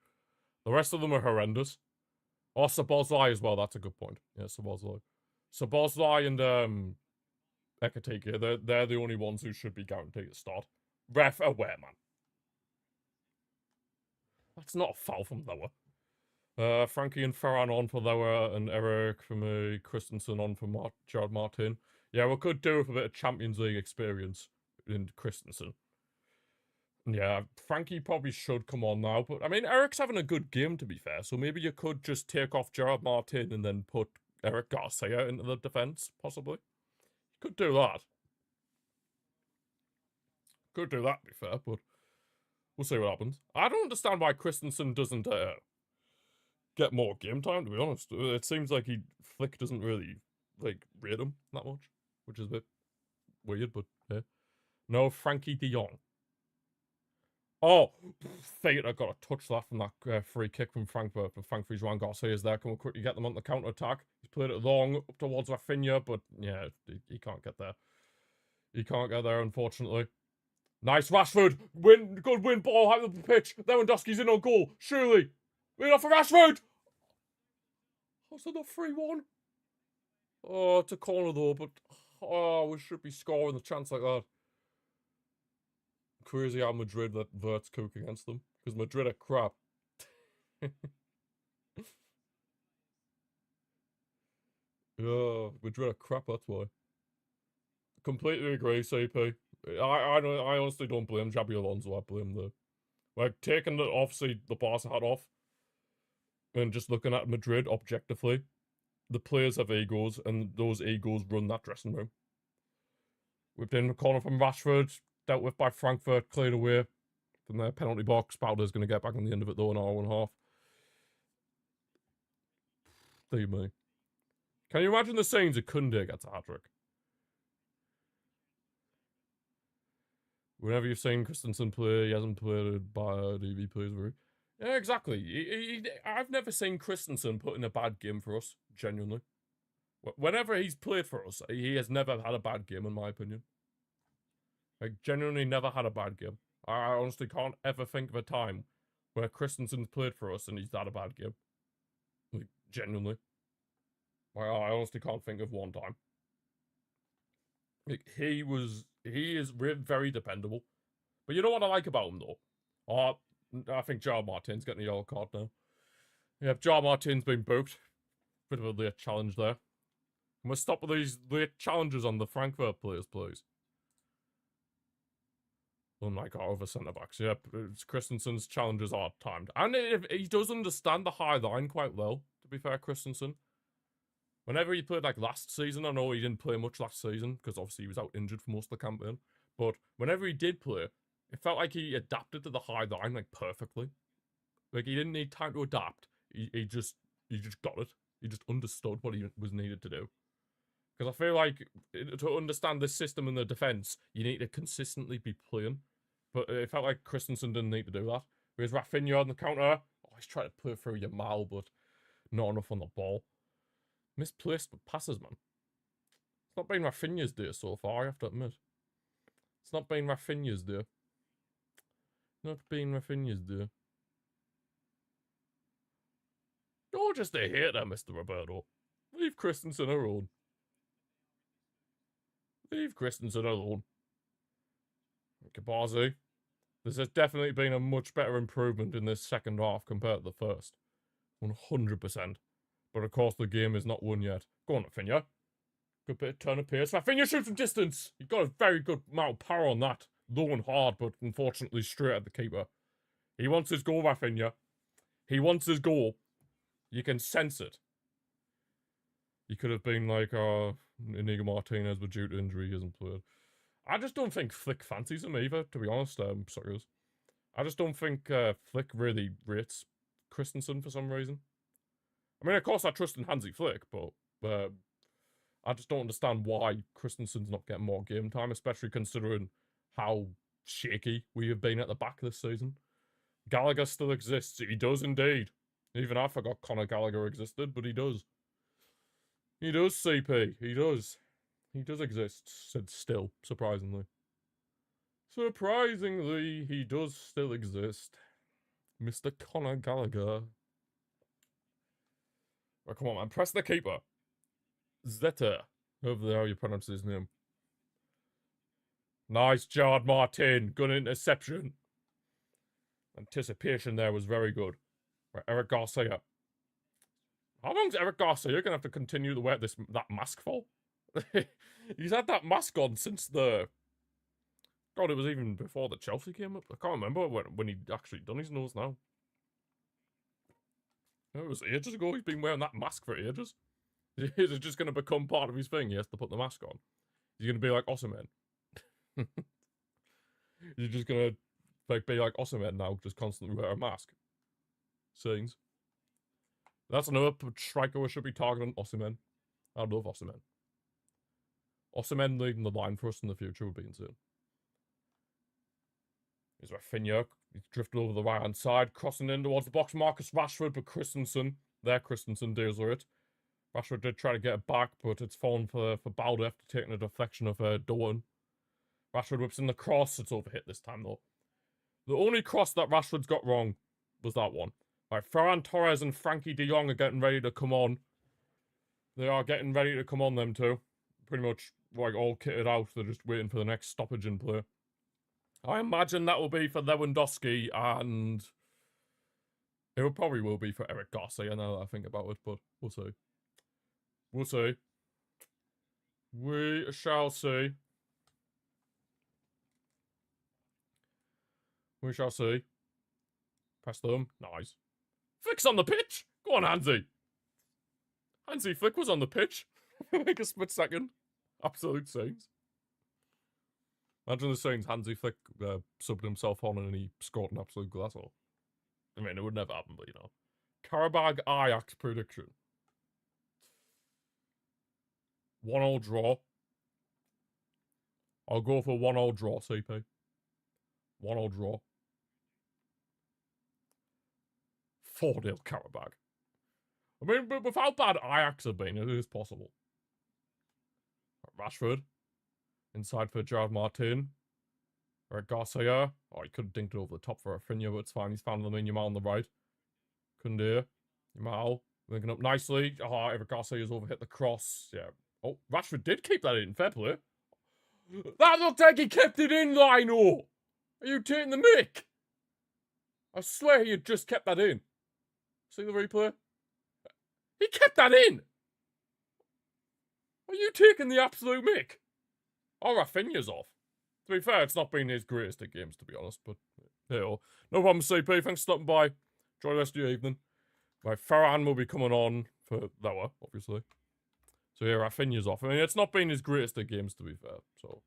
The rest of them are horrendous. Or Szoboszlai as well, that's a good point. Yeah, Szoboszlai. Szoboszlai and Ekatike, they're the only ones who should be guaranteed to start. Ref aware, man. That's not a foul from Lower. Frankie and Ferran on for Lower, and Eric for me, Christensen on for Gerard Martin. Yeah, we could do with a bit of Champions League experience in Christensen. Yeah, Frankie probably should come on now, but I mean, Eric's having a good game, to be fair, so maybe you could just take off Gerard Martin and then put Eric Garcia into the defence, possibly. You could do that. Could do that, to be fair, but we'll see what happens. I don't understand why Christensen doesn't get more game time, to be honest. It seems like Flick doesn't really, like, rate him that much, which is a bit weird, but yeah. No, Frankie de Jong. Oh, fate, I got a touch that from that free kick from Frankfurt, but thankfully Joan Garcia is there. Can we quickly get them on the counter-attack? He's played it long up towards Rafinha, but yeah, he can't get there. He can't get there, unfortunately. Nice, Rashford. Good win ball, high up the pitch. Lewandowski's in on goal. Surely. We're off for Rashford. Was that not 3-1? Oh, it's a corner though, but we should be scoring a chance like that. Crazy how Madrid let Wirtz cook against them, because Madrid are crap. Yeah, Madrid are crap, that's why. Completely agree, CP. I honestly don't blame Xabi Alonso. I blame like taking obviously the Barca hat off and just looking at Madrid objectively. The players have egos, and those egos run that dressing room. Whipped in a corner from Rashford, dealt with by Frankfurt, cleared away from their penalty box. Powder's going to get back on the end of it though, an hour and a half. Dear me. Can you imagine the scenes if Koundé gets a hat-trick? Whenever you've seen Christensen play, he hasn't played a bad, he plays very... Yeah, exactly. I've never seen Christensen put in a bad game for us, genuinely. Whenever he's played for us, he has never had a bad game, in my opinion. Like, genuinely never had a bad game. I honestly can't ever think of a time where Christensen's played for us and he's had a bad game. Like, genuinely. Like, I honestly can't think of one time. Like, he is very dependable. But you know what I like about him, though? I think Gerard Martin's getting a yellow card now. Yeah, Gerard Martin's been booked. Bit of a late challenge there. Can we stop with these late challenges on the Frankfurt players, please? Unlike our other centre-backs. Yep, Christensen's challenges are timed. And he does understand the high line quite well, to be fair, Christensen. Whenever he played, like, last season, I know he didn't play much last season, because obviously he was out injured for most of the campaign. But whenever he did play, it felt like he adapted to the high line, like, perfectly. Like, he didn't need time to adapt. He just got it. He just understood what he was needed to do. Because I feel like, to understand this system in the defence, you need to consistently be playing. But it felt like Christensen didn't need to do that. Whereas Rafinha on the counter, he's trying to play through Yamal, but not enough on the ball. Misplaced passes, man. It's not been Rafinha's day so far, I have to admit. It's not been Rafinha's day. Not been Rafinha's day. You're just a hater, Mr. Roberto. What are Leave Christensen alone. Leave Christensen alone. Kabazi. This has definitely been a much better improvement in this second half compared to the first. 100%. But of course the game is not won yet. Go on, Rafinha. Good bit of turn of pace. Rafinha shoots from distance. He got a very good amount of power on that. Low and hard, but unfortunately straight at the keeper. He wants his goal, Rafinha. He wants his goal. You can sense it. He could have been like, Inigo Martinez, but due to injury he hasn't played. I just don't think Flick fancies him either, to be honest, suckers. I just don't think Flick really rates Christensen for some reason. I mean, of course I trust in Hansi Flick, but I just don't understand why Christensen's not getting more game time, especially considering how shaky we have been at the back this season. Gallagher still exists. He does indeed. Even I forgot Conor Gallagher existed, but he does. He does, CP. He does. He does exist still, surprisingly. Surprisingly, he does still exist. Mr. Conor Gallagher. Oh, come on, man. Press the keeper. Zeta. Over there, how you pronounce his name. Nice, Gerard Martin. Good interception. Anticipation there was very good. Right, Eric Garcia. How long's Eric Garcia going to have to continue to wear that mask for? He's had that mask on since the... God, it was even before the Chelsea came up. I can't remember when he'd actually done his nose now. It was ages ago. He's been wearing that mask for ages. Is it just going to become part of his thing? He has to put the mask on. He's going to be like Osimhen. You're just going to be like Osimhen now, just constantly wear a mask. Scenes. That's another striker we should be targeting, Osimhen. I love Osimhen. Osimhen leading the line for us in the future would be insane. Here's Rafinha. He's drifted over the right-hand side, crossing in towards the box. Marcus Rashford, but Christensen. There, Christensen deals with it. Rashford did try to get it back, but it's fallen for Balde after taking a deflection of Doan. Rashford whips in the cross. It's overhit this time, though. The only cross that Rashford's got wrong was that one. Right, Ferran Torres and Frankie de Jong are getting ready to come on. They are getting ready to come on, them two. Pretty much, like, all kitted out. They're just waiting for the next stoppage in play. I imagine that will be for Lewandowski, and it probably will be for Eric Garcia now that I think about it, but we'll see. We'll see. We shall see. We shall see. Press them. Nice. Flick's on the pitch. Go on, Hansi. Hansi Flick was on the pitch. Like a split second. Absolute scenes. Imagine the scenes Hansi Flick subbed himself on and he scored an absolute glasser. I mean, it would never happen, but you know. Karabag Ajax prediction. 1-1 draw. I'll go for 1-1 draw, CP. 1-1 draw. 4-0 Karabag. I mean, but with how bad Ajax have been, it is possible. Rashford. Inside for Gerard Martin. Eric Garcia. Oh, he could have dinked it over the top for Rafinha, but it's fine. He's found Lamine Yamal on the right. Koundé. Yamal. Linking up nicely. Oh, Eric Garcia's overhit the cross. Yeah. Oh, Rashford did keep that in. Fair play. That looked like he kept it in, Lionel. Are you taking the mick? I swear he had just kept that in. See the replay? He kept that in. Are you taking the absolute mick? Oh, Rafinha's off. To be fair, it's not been his greatest at games, to be honest, but hey, no problem, CP. Thanks for stopping by. Enjoy the rest of your evening. Right, Ferran will be coming on for lower, obviously. So yeah, Rafinha's off. I mean, it's not been his greatest at games, to be fair, so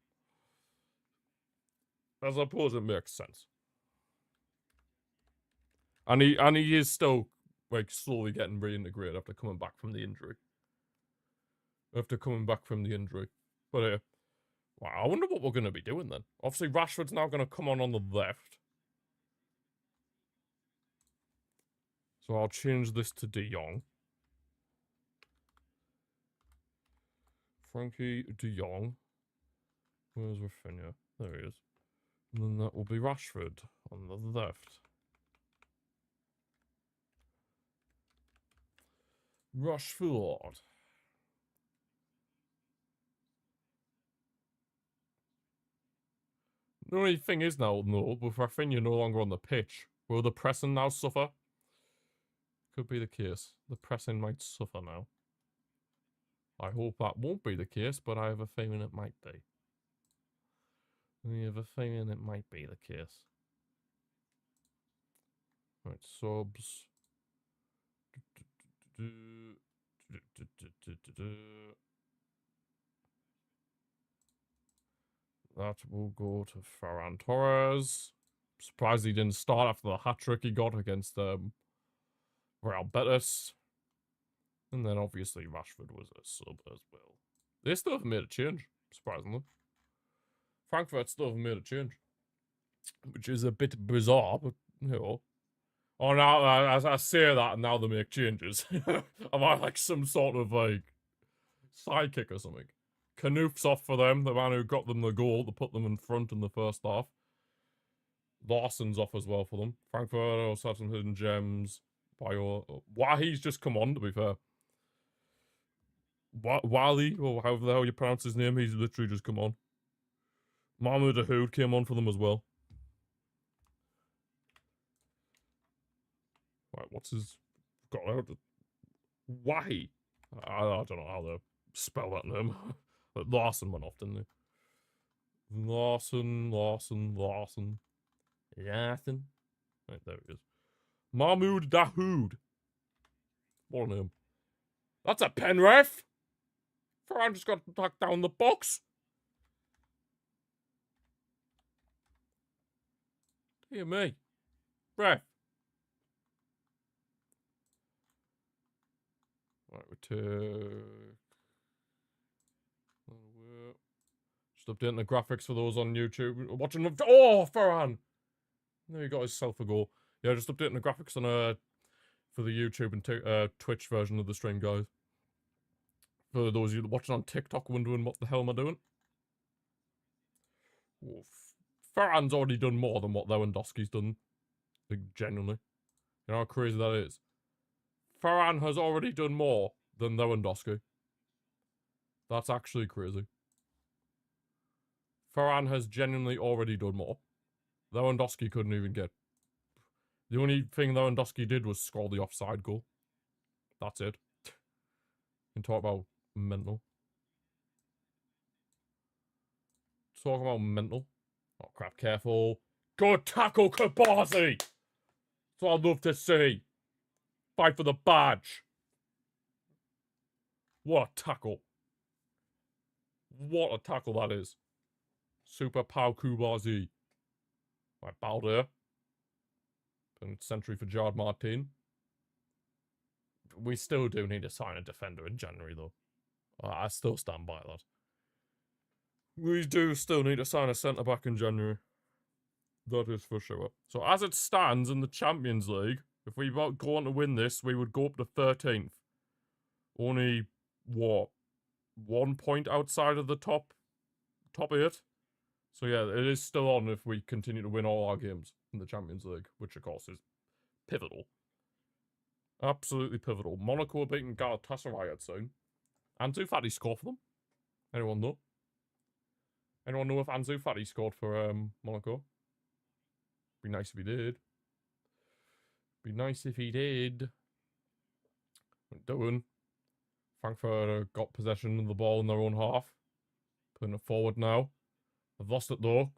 I suppose it makes sense. And he is still like slowly getting reintegrated after coming back from the injury. But wow, I wonder what we're going to be doing then. Obviously, Rashford's now going to come on the left. So I'll change this to de Jong. Frankie de Jong. Where's Rafinha? There he is. And then that will be Rashford on the left. Rashford. The only thing is now, though, with Rafinha no longer on the pitch, will the pressing now suffer? Could be the case. The pressing might suffer now. I hope that won't be the case, but I have a feeling it might be. I have a feeling it might be the case. Right, subs. That will go to Ferran Torres. Surprised he didn't start after the hat-trick he got against Real Betis. And then obviously Rashford was a sub as well. They still haven't made a change, surprisingly. Frankfurt still haven't made a change. Which is a bit bizarre, but, you know. Oh, now, as I say that, now they make changes. Am I like some sort of, like, sidekick or something? Kanouf's off for them, the man who got them the goal to put them in front in the first half. Larsson's off as well for them. Frankfurt also have some hidden gems. Wahi's just come on, to be fair. Wally, or however the hell you pronounce his name, he's literally just come on. Mahmoud Dahoud came on for them as well. Right, what's his... got out? Wahi. I don't know how to spell that name. But Larsson went off, didn't he? Larsson. Right, there he is. Mahmoud Dahoud. What a name. That's a pen, ref! Ferran just got knocked down the box. Dear me. Ref. Right, we took... Just updating the graphics for those on YouTube. Watching them. Oh, Ferran! There he got himself a goal. Yeah, just updating the graphics on for the YouTube and Twitch version of the stream, guys. For those of you watching on TikTok wondering what the hell am I doing. Oh, Ferran's already done more than what Lewandowski's done. Like, genuinely. You know how crazy that is? Ferran has already done more than Lewandowski. That's actually crazy. Ferran has genuinely already done more. Lewandowski couldn't even get... The only thing Lewandowski did was score the offside goal. That's it. You can talk about mental. Talk about mental. Oh crap, careful. Good tackle, Kabasi! That's what I'd love to see. Fight for the badge. What a tackle. What a tackle that is. Super Pau Kubazi. Right, Balder. And century for Gerard Martin. We still do need to sign a defender in January, though. I still stand by that. We do still need to sign a centre-back in January. That is for sure. So as it stands in the Champions League, if we go on to win this, we would go up to 13th. Only, what, 1 point outside of the top 8? So yeah, it is still on if we continue to win all our games in the Champions League, which of course is pivotal. Absolutely pivotal. Monaco are beating Galatasaray soon. Ansu Fati scored for them. Anyone know? Anyone know if Ansu Fati scored for Monaco? Be nice if he did. Be nice if he did. Doing. Frankfurt got possession of the ball in their own half. Putting it forward now. They've lost it though.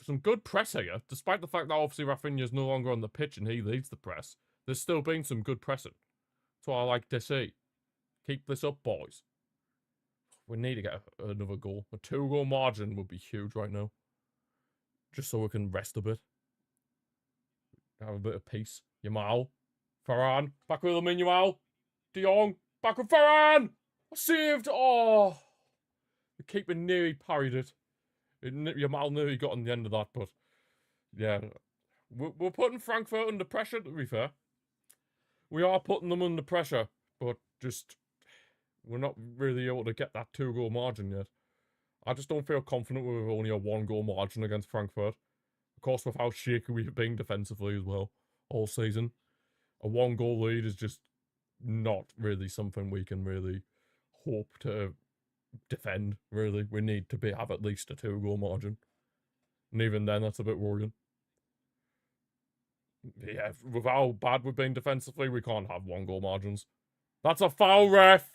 Some good press here. Despite the fact that obviously Rafinha's no longer on the pitch and he leads the press. There's still been some good pressing. That's what I like to see. Keep this up, boys. We need to get another goal. A 2-goal margin would be huge right now. Just so we can rest a bit. Have a bit of peace. Yamal. Ferran. Back with him in Yamal. De Jong. Back with Ferran. Saved. Oh. The keeper nearly parried it. Yamal nearly got on the end of that, but yeah. We're putting Frankfurt under pressure, to be fair. We are putting them under pressure, but just we're not really able to get that 2-goal margin yet. I just don't feel confident with only a 1-goal margin against Frankfurt. Of course, with how shaky we've been defensively as well all season. A 1-goal lead is just not really something we can really hope to defend, really. We need to have at least a 2-goal margin. And even then, that's a bit worrying. Yeah, with how bad we've been defensively, we can't have 1-goal margins. That's a foul, ref!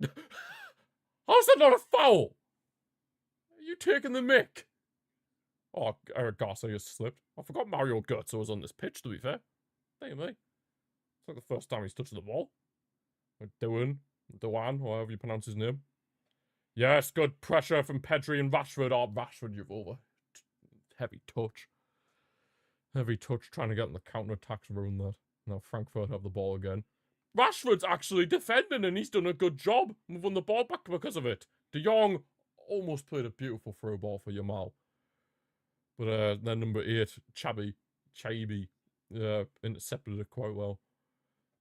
How's that not a foul? Are you taking the mick? Oh, Eric Garcia has slipped. I forgot Mario Götze was on this pitch, to be fair. Damn me. It's like the first time he's touched the ball. Dewan, however you pronounce his name. Yes, good pressure from Pedri and Rashford. Oh, Rashford, you've over. Heavy touch. Heavy touch trying to get in the counter-attacks, ruin that. Now Frankfurt have the ball again. Rashford's actually defending and he's done a good job. We've won the ball back because of it. De Jong almost played a beautiful throw ball for Yamal. But then number 8, Chabi, intercepted it quite well.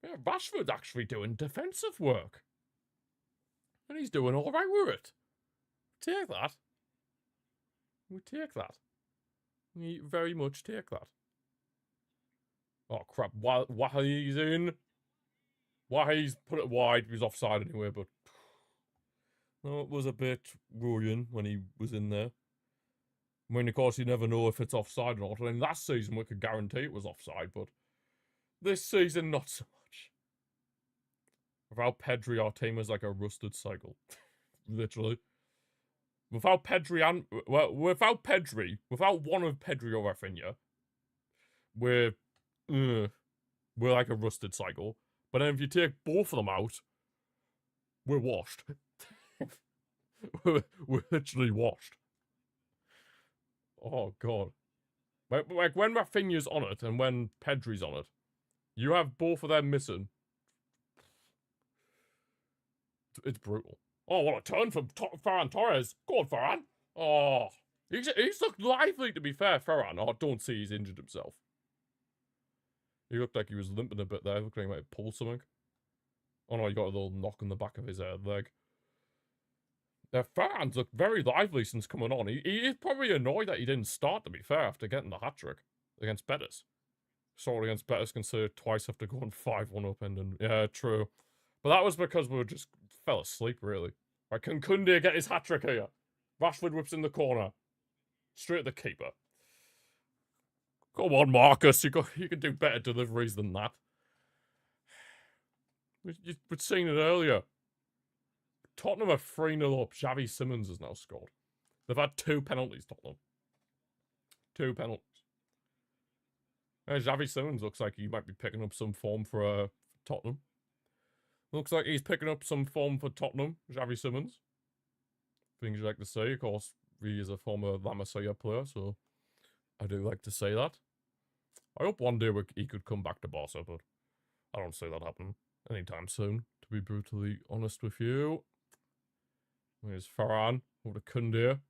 Yeah, Rashford's actually doing defensive work. And he's doing all right with it. Take that. We take that. We very much take that. Oh, crap. Wahey's in. Wahey's put it wide. He was offside anyway, but... No, it was a bit worrying when he was in there. I mean, of course, you never know if it's offside or not. I mean, last season we could guarantee it was offside, but... This season, not so much. Without Pedri, our team is like a rusted cycle. Literally. Without Pedri and... Well, without one of Pedri or Rafinha, we're like a rusted cycle. But then if you take both of them out, we're washed. we're literally washed. Oh, God. Like, when Rafinha's on it and when Pedri's on it, you have both of them missing. It's brutal. Oh, what a turn from Ferran Torres. Go on, Ferran. Oh, he's looked lively, to be fair, Ferran. Oh, don't see he's injured himself. He looked like he was limping a bit there. Looked like he might have pulled something. Oh no, he got a little knock in the back of his leg. Ferran's looked very lively since coming on. He is probably annoyed that he didn't start, to be fair, after getting the hat-trick against Betis. Scored against Betis, considered twice after going 5-1 up and yeah, true. But that was because we just fell asleep, really. Right, can Koundé get his hat-trick here? Rashford whips in the corner. Straight at the keeper. Come on, Marcus. You can do better deliveries than that. We'd seen it earlier. Tottenham are 3-0 up. Xavi Simons has now scored. They've had 2 penalties, Tottenham. 2 penalties. Xavi Simons looks like he might be picking up some form for Tottenham. Looks like he's picking up some form for Tottenham, Xavi Simons. Things you like to say. Of course, he is a former La Masia player, so I do like to say that. I hope one day he could come back to Barca, but I don't see that happening anytime soon, to be brutally honest with you. There's Ferran over to Koundé.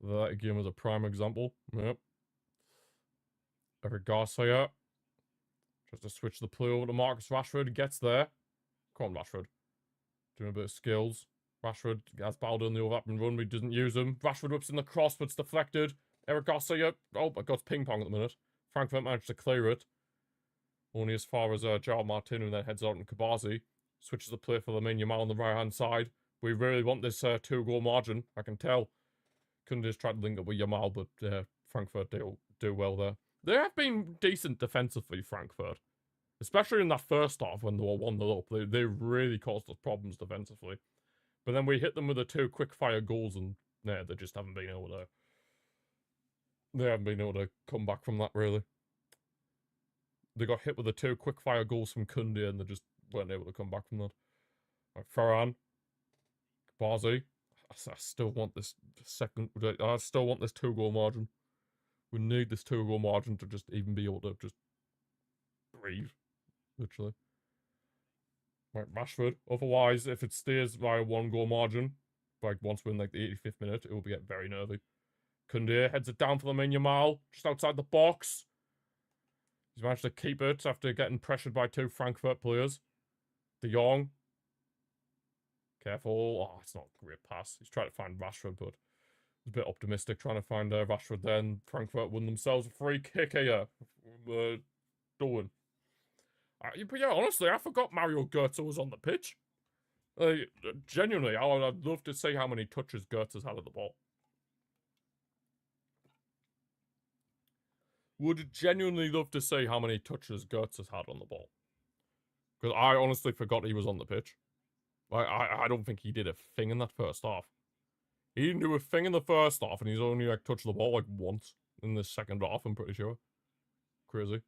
That game is a prime example. Yep. Eric Garcia. Just to switch the play over to Marcus Rashford. He gets there. Come on, Rashford. Doing a bit of skills. Rashford has battled in the overlapping run, but he doesn't use them. Rashford whips in the cross, but it's deflected. Eric Garcia. Oh, I got ping pong at the minute. Frankfurt managed to clear it. Only as far as João Martin, and then heads out in Kabazi. Switches the play for Lamine Yamal on the right-hand side. We really want this 2-goal margin, I can tell. Couldn't just try to link up with Yamal, but Frankfurt do well there. They have been decent defensively, Frankfurt. Especially in that first half when they were 1-0 up. They really caused us problems defensively. But then we hit them with the 2 quick-fire goals, and yeah, they just haven't been able to... They haven't been able to come back from that, really. They got hit with the 2 quick-fire goals from Koundé, and they just weren't able to come back from that. Right, Ferran. Bazi. I still want this I still want this 2-goal margin. We need this 2-goal margin to just even be able to just breathe. Literally. Right, Rashford. Otherwise, if it stays via 1-goal margin, like once we're in like the 85th minute, it will get very nervy. Koundé heads it down for Lamine Yamal, just outside the box. He's managed to keep it after getting pressured by 2 Frankfurt players. De Jong. Careful. Oh, it's not a great pass. He's trying to find Rashford, but a bit optimistic trying to find Rashford then. Frankfurt won themselves a free kick here. Doing. But yeah, honestly, I forgot Mario Götze was on the pitch. Genuinely, I'd love to see how many touches Götze's had of the ball. would genuinely love to see how many touches Götze has had on the ball. Because I honestly forgot he was on the pitch. I don't think he did a thing in that first half. He didn't do a thing in the first half, and he's only like touched the ball like once in the second half, I'm pretty sure. Crazy.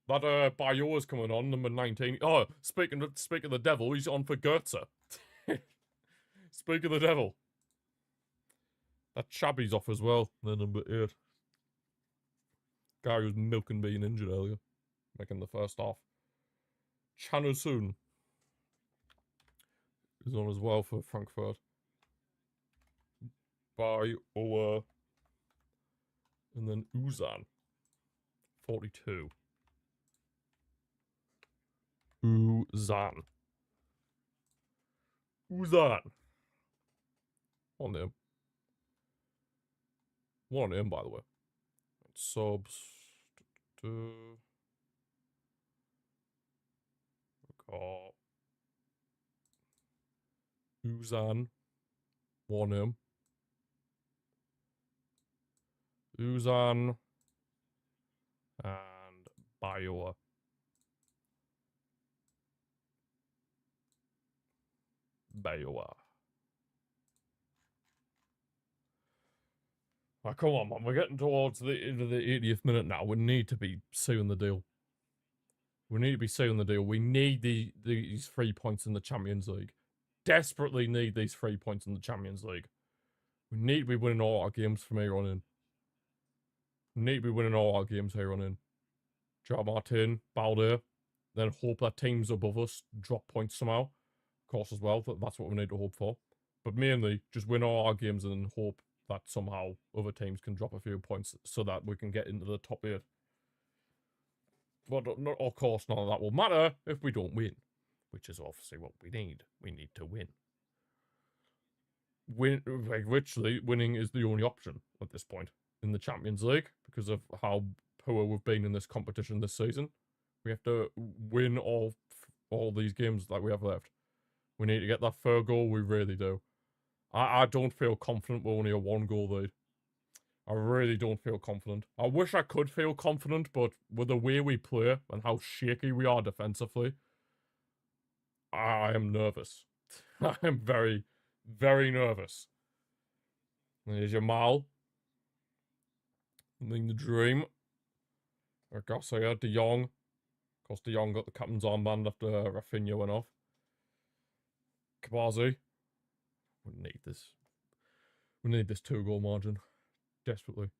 That Bayo is coming on, number 19. Oh, speaking of the devil, he's on for Götze. Speak of the devil. That Chabby's off as well, the number 8. Guy who was milking being injured earlier, making the first half. Chanusun is on as well for Frankfurt. By Ower. And then Uzan. 42. Uzan. On him. One on him, by the way. Subs. Got Uzan. One him. Uzan. And Bayoa. Oh, come on, man. We're getting towards the end of the 80th minute now. We need to be sealing the deal. We need these 3 points in the Champions League. Desperately need these 3 points in the Champions League. We need to be winning all our games from here on in. Ja Martin, Balde. Then hope that teams above us drop points somehow. Of course, as well. That's what we need to hope for. But mainly, just win all our games and then hope that somehow other teams can drop a few points so that we can get into the top 8. But of course, none of that will matter if we don't win, which is obviously what we need. We need to win. Literally, winning is the only option at this point in the Champions League because of how poor we've been in this competition this season. We have to win all these games that we have left. We need to get that 3rd goal. We really do. I don't feel confident we're only a 1-goal lead. I really don't feel confident. I wish I could feel confident, but with the way we play and how shaky we are defensively, I am nervous. I am very, very nervous. There's Jamal. And then the dream. Garcia, De Jong. Of course, De Jong got the captain's armband after Rafinha went off. Kabazi. We need this. We need this 2-goal margin. Desperately.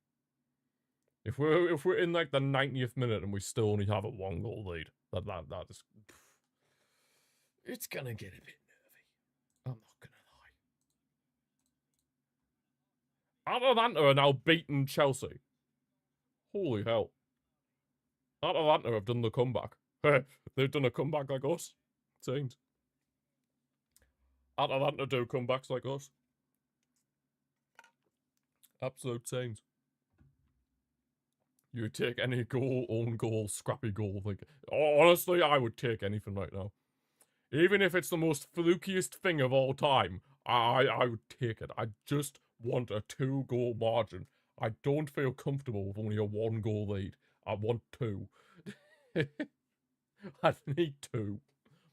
If we're in like the 90th minute and we still only have a 1-goal lead, that is, it's gonna get a bit nervy. I'm not gonna lie. Atalanta are now beating Chelsea. Holy hell. Atalanta have done the comeback. They've done a comeback like us. Saints. Atalanta do comebacks like us. Absolute saints. You would take any goal, own goal, scrappy goal. Like, honestly, I would take anything right now. Even if it's the most flukiest thing of all time, I would take it. I just want a 2-goal margin. I don't feel comfortable with only a 1-goal lead. I want 2. I need 2.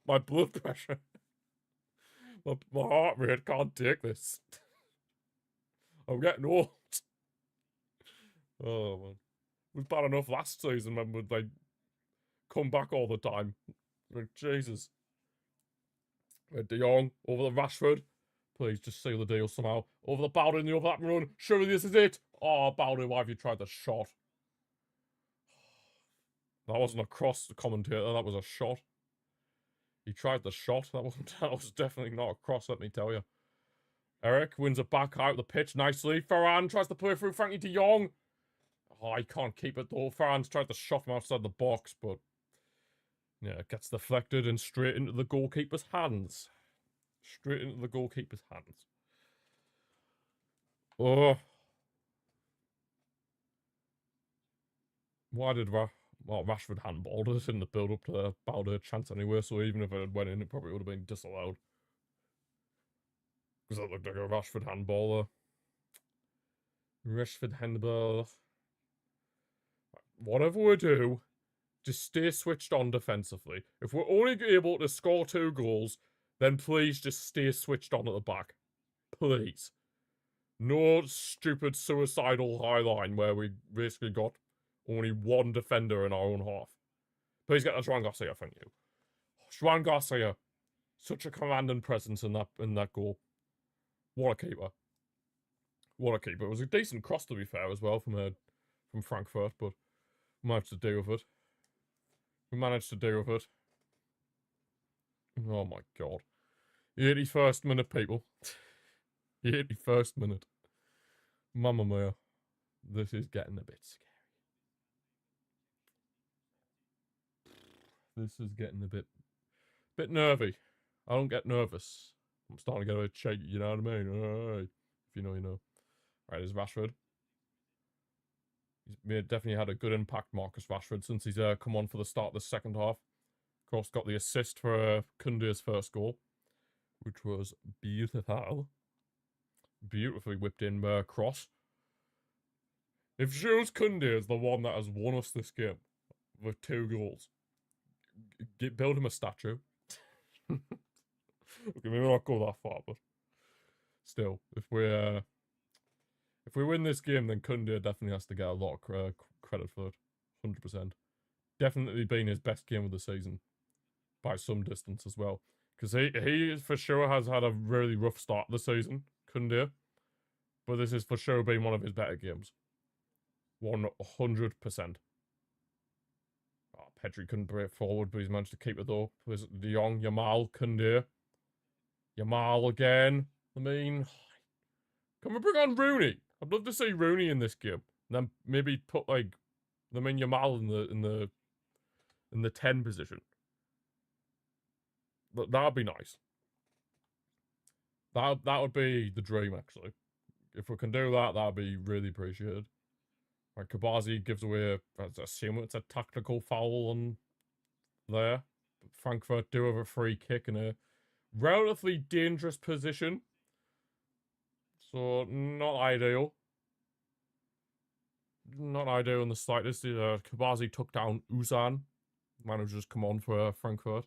My blood pressure. My heart rate can't take this. I'm getting old. Oh, man. It was bad enough last season when we'd, like, come back all the time. Like, Jesus. De Jong over the Rashford. Please just seal the deal somehow. Over the Bowden in the overlapping run. Surely this is it. Oh, Bowden, why have you tried the shot? That wasn't a cross, the commentator. That was a shot. He tried the shot. That was definitely not a cross, let me tell you. Eric wins it back out the pitch nicely. Ferran tries to play through Frankie de Jong. Oh, he can't keep it though. Ferran's tried to shot him outside the box, but yeah, it gets deflected and straight into the goalkeeper's hands. Straight into the goalkeeper's hands. Oh. Why did Rashford handballed it in the build-up to the Balde chance anyway, so even if it went in, it probably would have been disallowed. Because that looked like a Rashford handball there. Rashford handball. whatever we do, just stay switched on defensively. If we're only able to score 2 goals, then please just stay switched on at the back. Please. No stupid suicidal high line where we basically got only 1 defender in our own half. Please get that Juan Garcia, thank you. Juan Garcia. Such a commanding presence in that goal. What a keeper. What a keeper. It was a decent cross, to be fair, as well, from Frankfurt, but we managed to deal with it. We managed to deal with it. Oh my god. The 81st minute, people. The 81st minute. Mamma mia. This is getting a bit scary. This is getting a bit nervy. I don't get nervous. I'm starting to get a bit shaky, you know what I mean? Alright. If you know, you know. Right, there's Rashford. He's definitely had a good impact, Marcus Rashford, since he's come on for the start of the second half. Of course, got the assist for Koundé's first goal, which was beautiful. Beautifully whipped in cross. If Jules Koundé is the one that has won us this game with 2 goals, build him a statue. Okay, maybe not go that far, but still, if we win this game, then Koundé definitely has to get a lot of credit for it. 100%. Definitely been his best game of the season. By some distance as well. Because he for sure has had a really rough start of the season, Koundé. But this is for sure been one of his better games. 100%. Oh, Pedri couldn't break forward, but he's managed to keep it though. There's De Jong, Yamal, Koundé. Yamal again. I mean, can we bring on Rooney? I'd love to see Rooney in this game. And then maybe put like Yamal in the 10 position. That'd be nice. That would be the dream, actually. If we can do that, that'd be really appreciated. Like, Kabazi gives away, I assume it's a tactical foul on there. But Frankfurt do have a free kick in a relatively dangerous position. So, not ideal. Not ideal in the slightest. Kabazi took down Uzan. Man who's just come on for Frankfurt.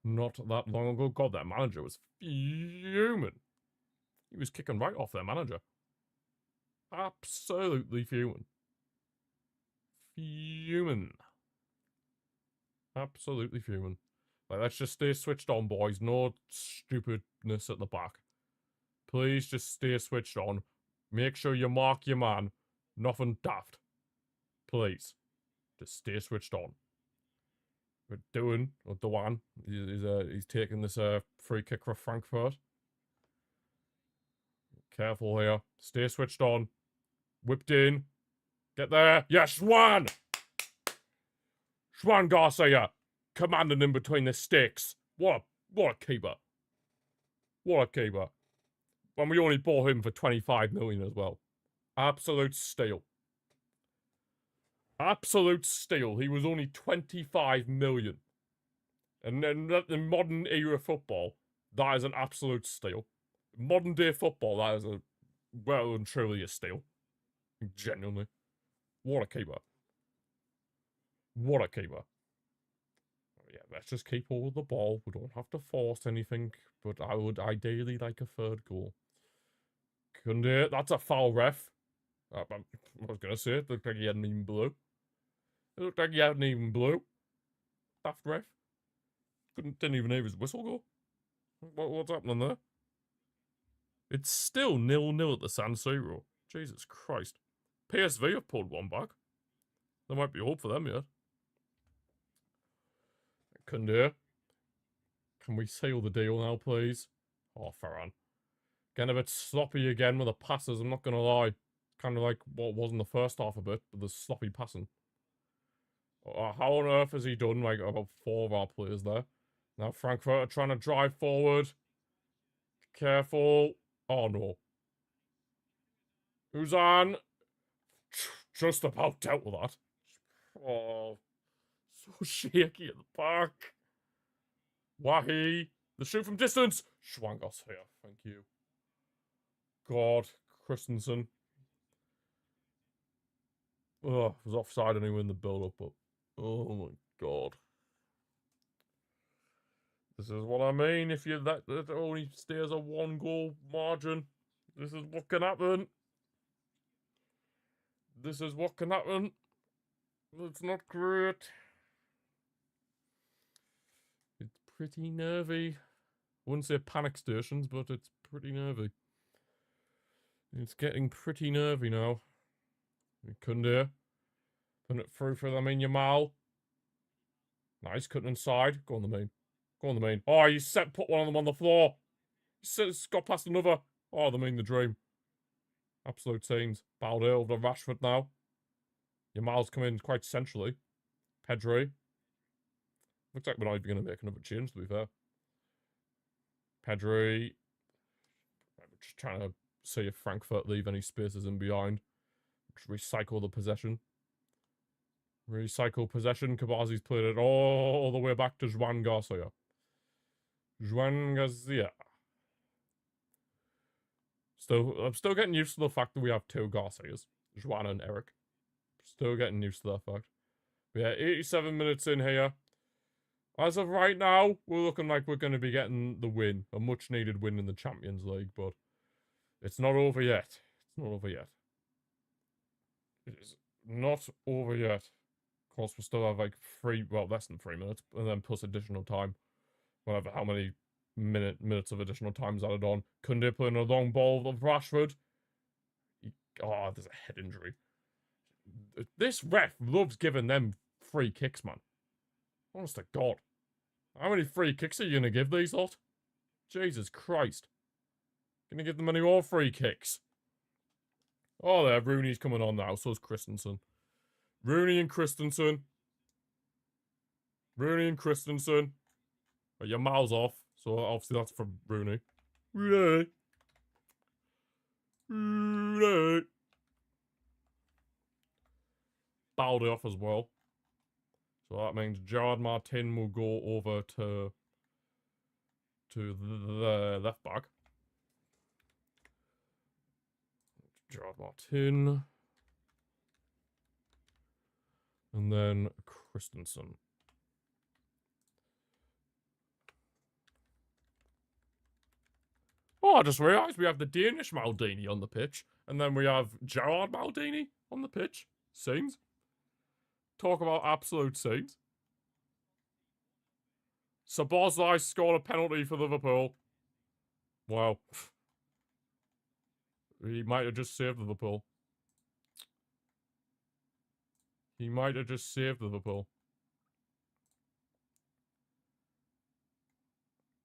Not that long ago. God, their manager was fuming. He was kicking right off their manager. Absolutely fuming. Fuming. Absolutely fuming. Like, let's just stay switched on, boys. No stupidness at the back. Please just stay switched on. Make sure you mark your man. Nothing daft. Please. Just stay switched on. We're doing, or Dewan, he's taking this free kick for Frankfurt. Careful here. Stay switched on. Whipped in. Get there. Yes, Juan! Juan Garcia. Commanding in between the sticks. What a keeper. What a keeper. And we only bought him for 25 million as well. Absolute steal. Absolute steal. He was only 25 million. And then in modern era football, that is an absolute steal. Modern day football, that is a well and truly a steal. Genuinely. What a keeper. What a keeper. Yeah, let's just keep hold of the ball. We don't have to force anything, but I would ideally like a 3rd goal. Koundé, that's a foul, ref. I was going to say, it looked like he hadn't even blew. It looked like he hadn't even blew. Daft ref. Didn't even hear his whistle go. What's happening there? It's still 0-0 at the San Siro. Jesus Christ. PSV have pulled one back. There might be hope for them yet. Koundé. Can we seal the deal now, please? Oh, Ferran. Getting a bit sloppy again with the passes, I'm not going to lie. Kind of like what was in the first half a bit, with the sloppy passing. How on earth has he done, like, about 4 of our players there? Now Frankfurt are trying to drive forward. Careful. Oh, no. Uzan. Just about dealt with that. Oh. So shaky at the back. Wahi. The shoot from distance. Schwangos here. Thank you. God. Christensen. Oh, it was offside anyway in the build-up, but oh my god. This is what I mean. If you that only stays a 1-goal margin, this is what can happen. This is what can happen. It's not great. It's pretty nervy. Wouldn't say panic stations, but it's pretty nervy. It's getting pretty nervy now. Kunde. Putting it through for Lamine Yamal. Nice, cutting inside. Go on the main. Go on the main. Oh, you put one of them on the floor. It's got past another. Oh, the dream. Absolute scenes. Balde over to Rashford now. Yamal's come in quite centrally. Pedri. Looks like we're not even going to make another change, to be fair. Pedri. We're just trying to see if Frankfurt leave any spaces in behind. Just recycle the possession. Recycle possession. Kabazi's played it all the way back to Juan Garcia. Juan Garcia. I'm still getting used to the fact that we have 2 Garcias. Juan and Eric. Still getting used to that fact. But yeah, 87 minutes in here. As of right now, we're looking like we're going to be getting the win. A much needed win in the Champions League, but it's not over yet. It's not over yet. It is not over yet. Of course, we still have like less than 3 minutes, and then plus additional time. Whatever, how many minutes of additional time's added on. Kunde playing a long ball of Rashford. There's a head injury. This ref loves giving them free kicks, man. Honest to God. How many free kicks are you going to give these lot? Jesus Christ. Gonna give them any more free kicks? Oh, there, Rooney's coming on now, so is Christensen. Rooney and Christensen. But your miles off, so obviously that's for Rooney. Rooney. Balde off as well. So that means Gerard Martin will go over to the left back. Gerard Martin. And then Christensen. Oh, I just realised we have the Danish Maldini on the pitch. And then we have Gerard Maldini on the pitch. Scenes. Talk about absolute scenes. Szoboszlai scored a penalty for Liverpool. Wow. He might have just saved Liverpool.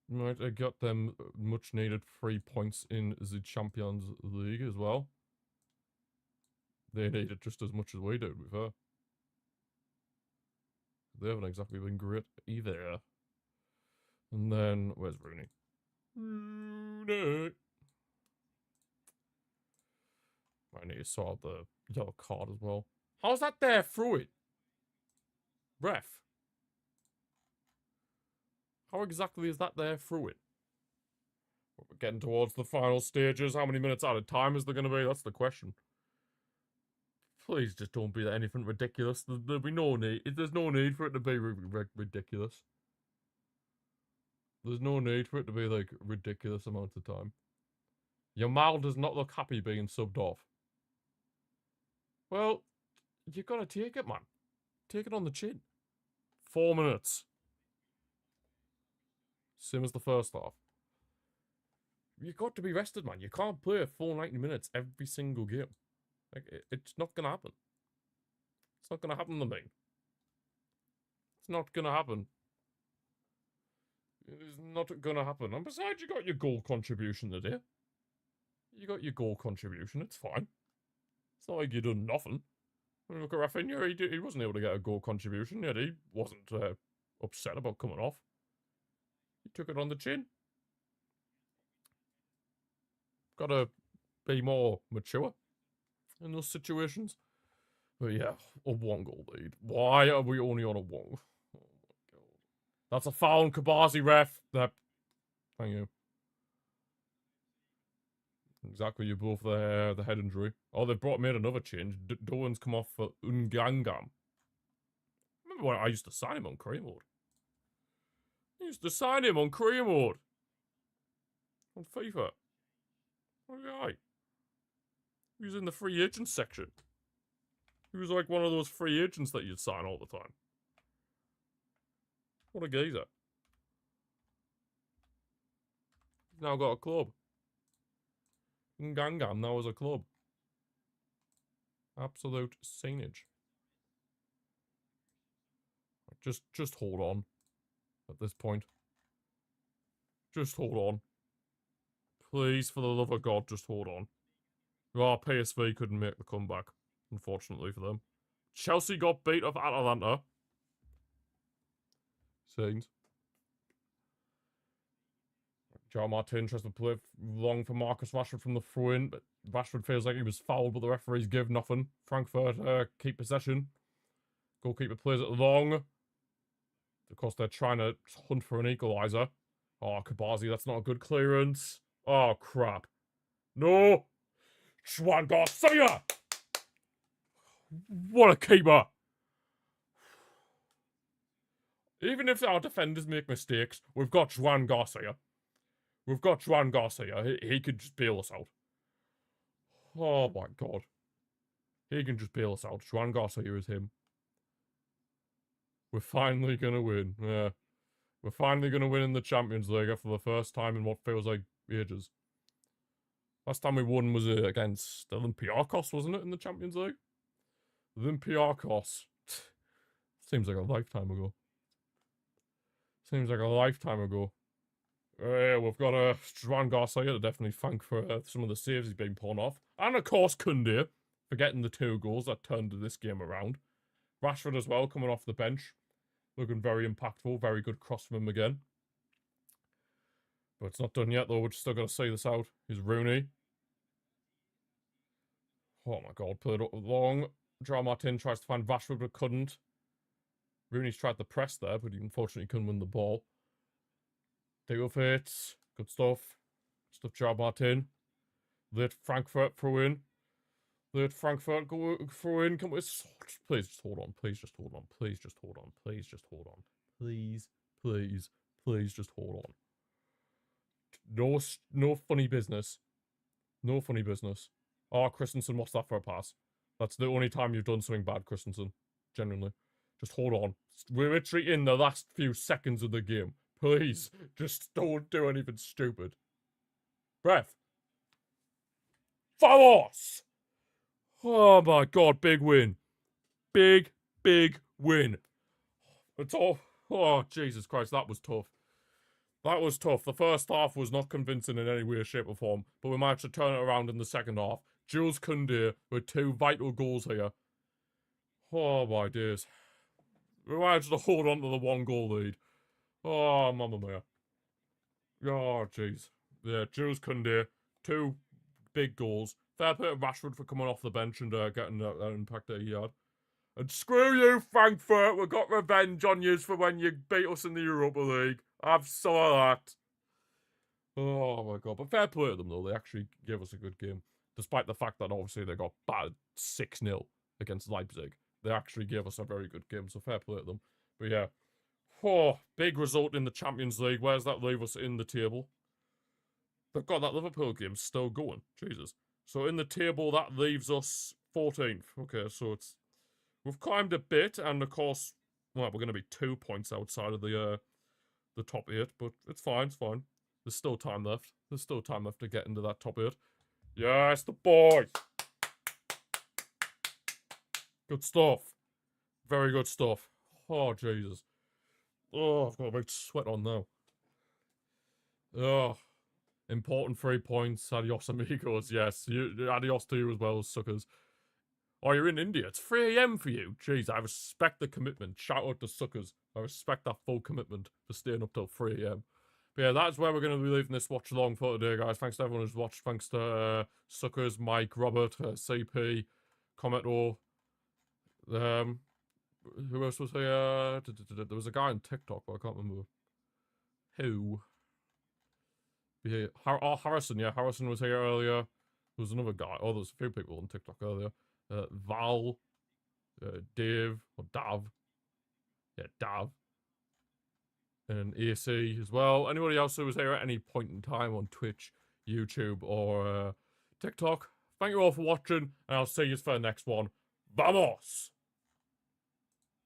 Might have got them much needed 3 points in the Champions League as well. They need it just as much as we do, to be fair. They haven't exactly been great either. And then, where's Rooney? Rooney! I need to sort the yellow card as well. How's that there through it? Ref. How exactly is that there through it? We're getting towards the final stages. How many minutes out of time is there going to be? That's the question. Please just don't be anything ridiculous. There'll be no need. There's no need for it to be ridiculous. There's no need for it to be like ridiculous amounts of time. Yamal does not look happy being subbed off. Well, you gotta take it, man. Take it on the chin. 4 minutes. Same as the first half. You've got to be rested, man. You can't play a full 90 minutes every single game. Like, it's not gonna happen. It's not gonna happen to me. It's not gonna happen. It is not gonna happen. And besides, you got your goal contribution today. You got your goal contribution. It's fine. It's not like you done nothing. When you look at Rafinha, he wasn't able to get a goal contribution, yet he wasn't upset about coming off. He took it on the chin. Gotta be more mature in those situations. But yeah, a 1-goal lead. Why are we only on a 1? Oh my god. That's a foul on Kabazi, ref. Thank you. Exactly, you both the head injury. Oh, they've made another change. Doan's come off for Ungangam. Remember when I used to sign him on career mode? I used to sign him on career mode. On FIFA. What a guy. He was in the free agent section. He was like one of those free agents that you'd sign all the time. What a geezer. He's now got a club. Ngangam now has a club. Absolute scenage. Just hold on. At this point. Just hold on. Please, for the love of God, just hold on. Oh, PSV couldn't make the comeback, unfortunately for them. Chelsea got beat off Atalanta. Scenes. Joe Martin tries to play long for Marcus Rashford from the throw-in, but Rashford feels like he was fouled, but the referees give nothing. Frankfurt keep possession. Goalkeeper plays it long. Of course, they're trying to hunt for an equaliser. Oh, Kabazi, that's not a good clearance. Oh, crap. No! Juan Garcia! What a keeper! Even if our defenders make mistakes, we've got Juan Garcia. We've got Juan Garcia. He could just bail us out. Oh my god. He can just bail us out. Juan Garcia is him. We're finally gonna win. Yeah. We're finally gonna win in the Champions League for the first time in what feels like ages. Last time we won was against Olympiacos, wasn't it, in the Champions League? Olympiacos. Seems like a lifetime ago. Seems like a lifetime ago. We've got Juan Garcia to definitely thank for some of the saves he's been pulling off. And of course, Koundé for getting the 2 goals that turned this game around. Rashford as well, coming off the bench. Looking very impactful. Very good cross from him again. But it's not done yet, though. We're still got to see this out. Here's Rooney. Oh my god, played up long. Joe Martin tries to find Rashford, but couldn't. Rooney's tried to press there, but he unfortunately couldn't win the ball. Theo Fitz. Good stuff. Stuff Joe Martin. Let Frankfurt throw in. Let Frankfurt go throw in. Can we... Please just hold on. Please just hold on. Please just hold on. Please just hold on. Please, please, please just hold on. No funny business. No funny business. Oh, Christensen, what's that for a pass? That's the only time you've done something bad, Christensen. Genuinely. Just hold on. We're literally in the last few seconds of the game. Please, just don't do anything stupid. Breath. Vamos! Oh my god, big win. Big win. It's all... Oh, Jesus Christ, that was tough. That was tough. The first half was not convincing in any way, shape or form, but we managed to turn it around in the second half. Jules Koundé with 2 vital goals here. Oh my days. We managed to hold on to the 1-goal lead. Oh, mamma mia. Oh, jeez. Yeah, Jules Koundé, 2 big goals. Fair play to Rashford for coming off the bench and getting that impact that he had. And screw you, Frankfurt. We got revenge on you for when you beat us in the Europa League. Have some of that. Oh my god. But fair play to them, though. They actually gave us a good game. Despite the fact that obviously they got battered 6-0 against Leipzig. They actually gave us a very good game, so fair play to them. But yeah. Oh, big result in the Champions League. Where's that leave us in the table? But god, that Liverpool game's still going. Jesus. So in the table, that leaves us 14th. Okay, so it's... We've climbed a bit, and of course, well, we're going to be 2 points outside of the top 8, but it's fine, it's fine. There's still time left. There's still time left to get into that top 8. Yes, the boys! Good stuff. Very good stuff. Oh, Jesus. Oh, I've got a big sweat on now. Oh, important 3 points. Adios, amigos. Yes, adios to you as well, suckers. Oh, you're in India. It's 3 AM for you. Jeez, I respect the commitment. Shout out to suckers. I respect that full commitment for staying up till 3 AM. But yeah, that's where we're going to be leaving this watch along for today, guys. Thanks to everyone who's watched. Thanks to suckers, Mike, Robert, CP, Commento. Who else was here? There was a guy on TikTok, but I can't remember who. Yeah, Harrison. Yeah, Harrison was here earlier. There was another guy. Oh, there's a few people on TikTok earlier. Val, Dave, or Dav. Yeah, Dav. And AC as well. Anybody else who was here at any point in time on Twitch, YouTube, or TikTok, thank you all for watching, and I'll see you for the next one. Vamos!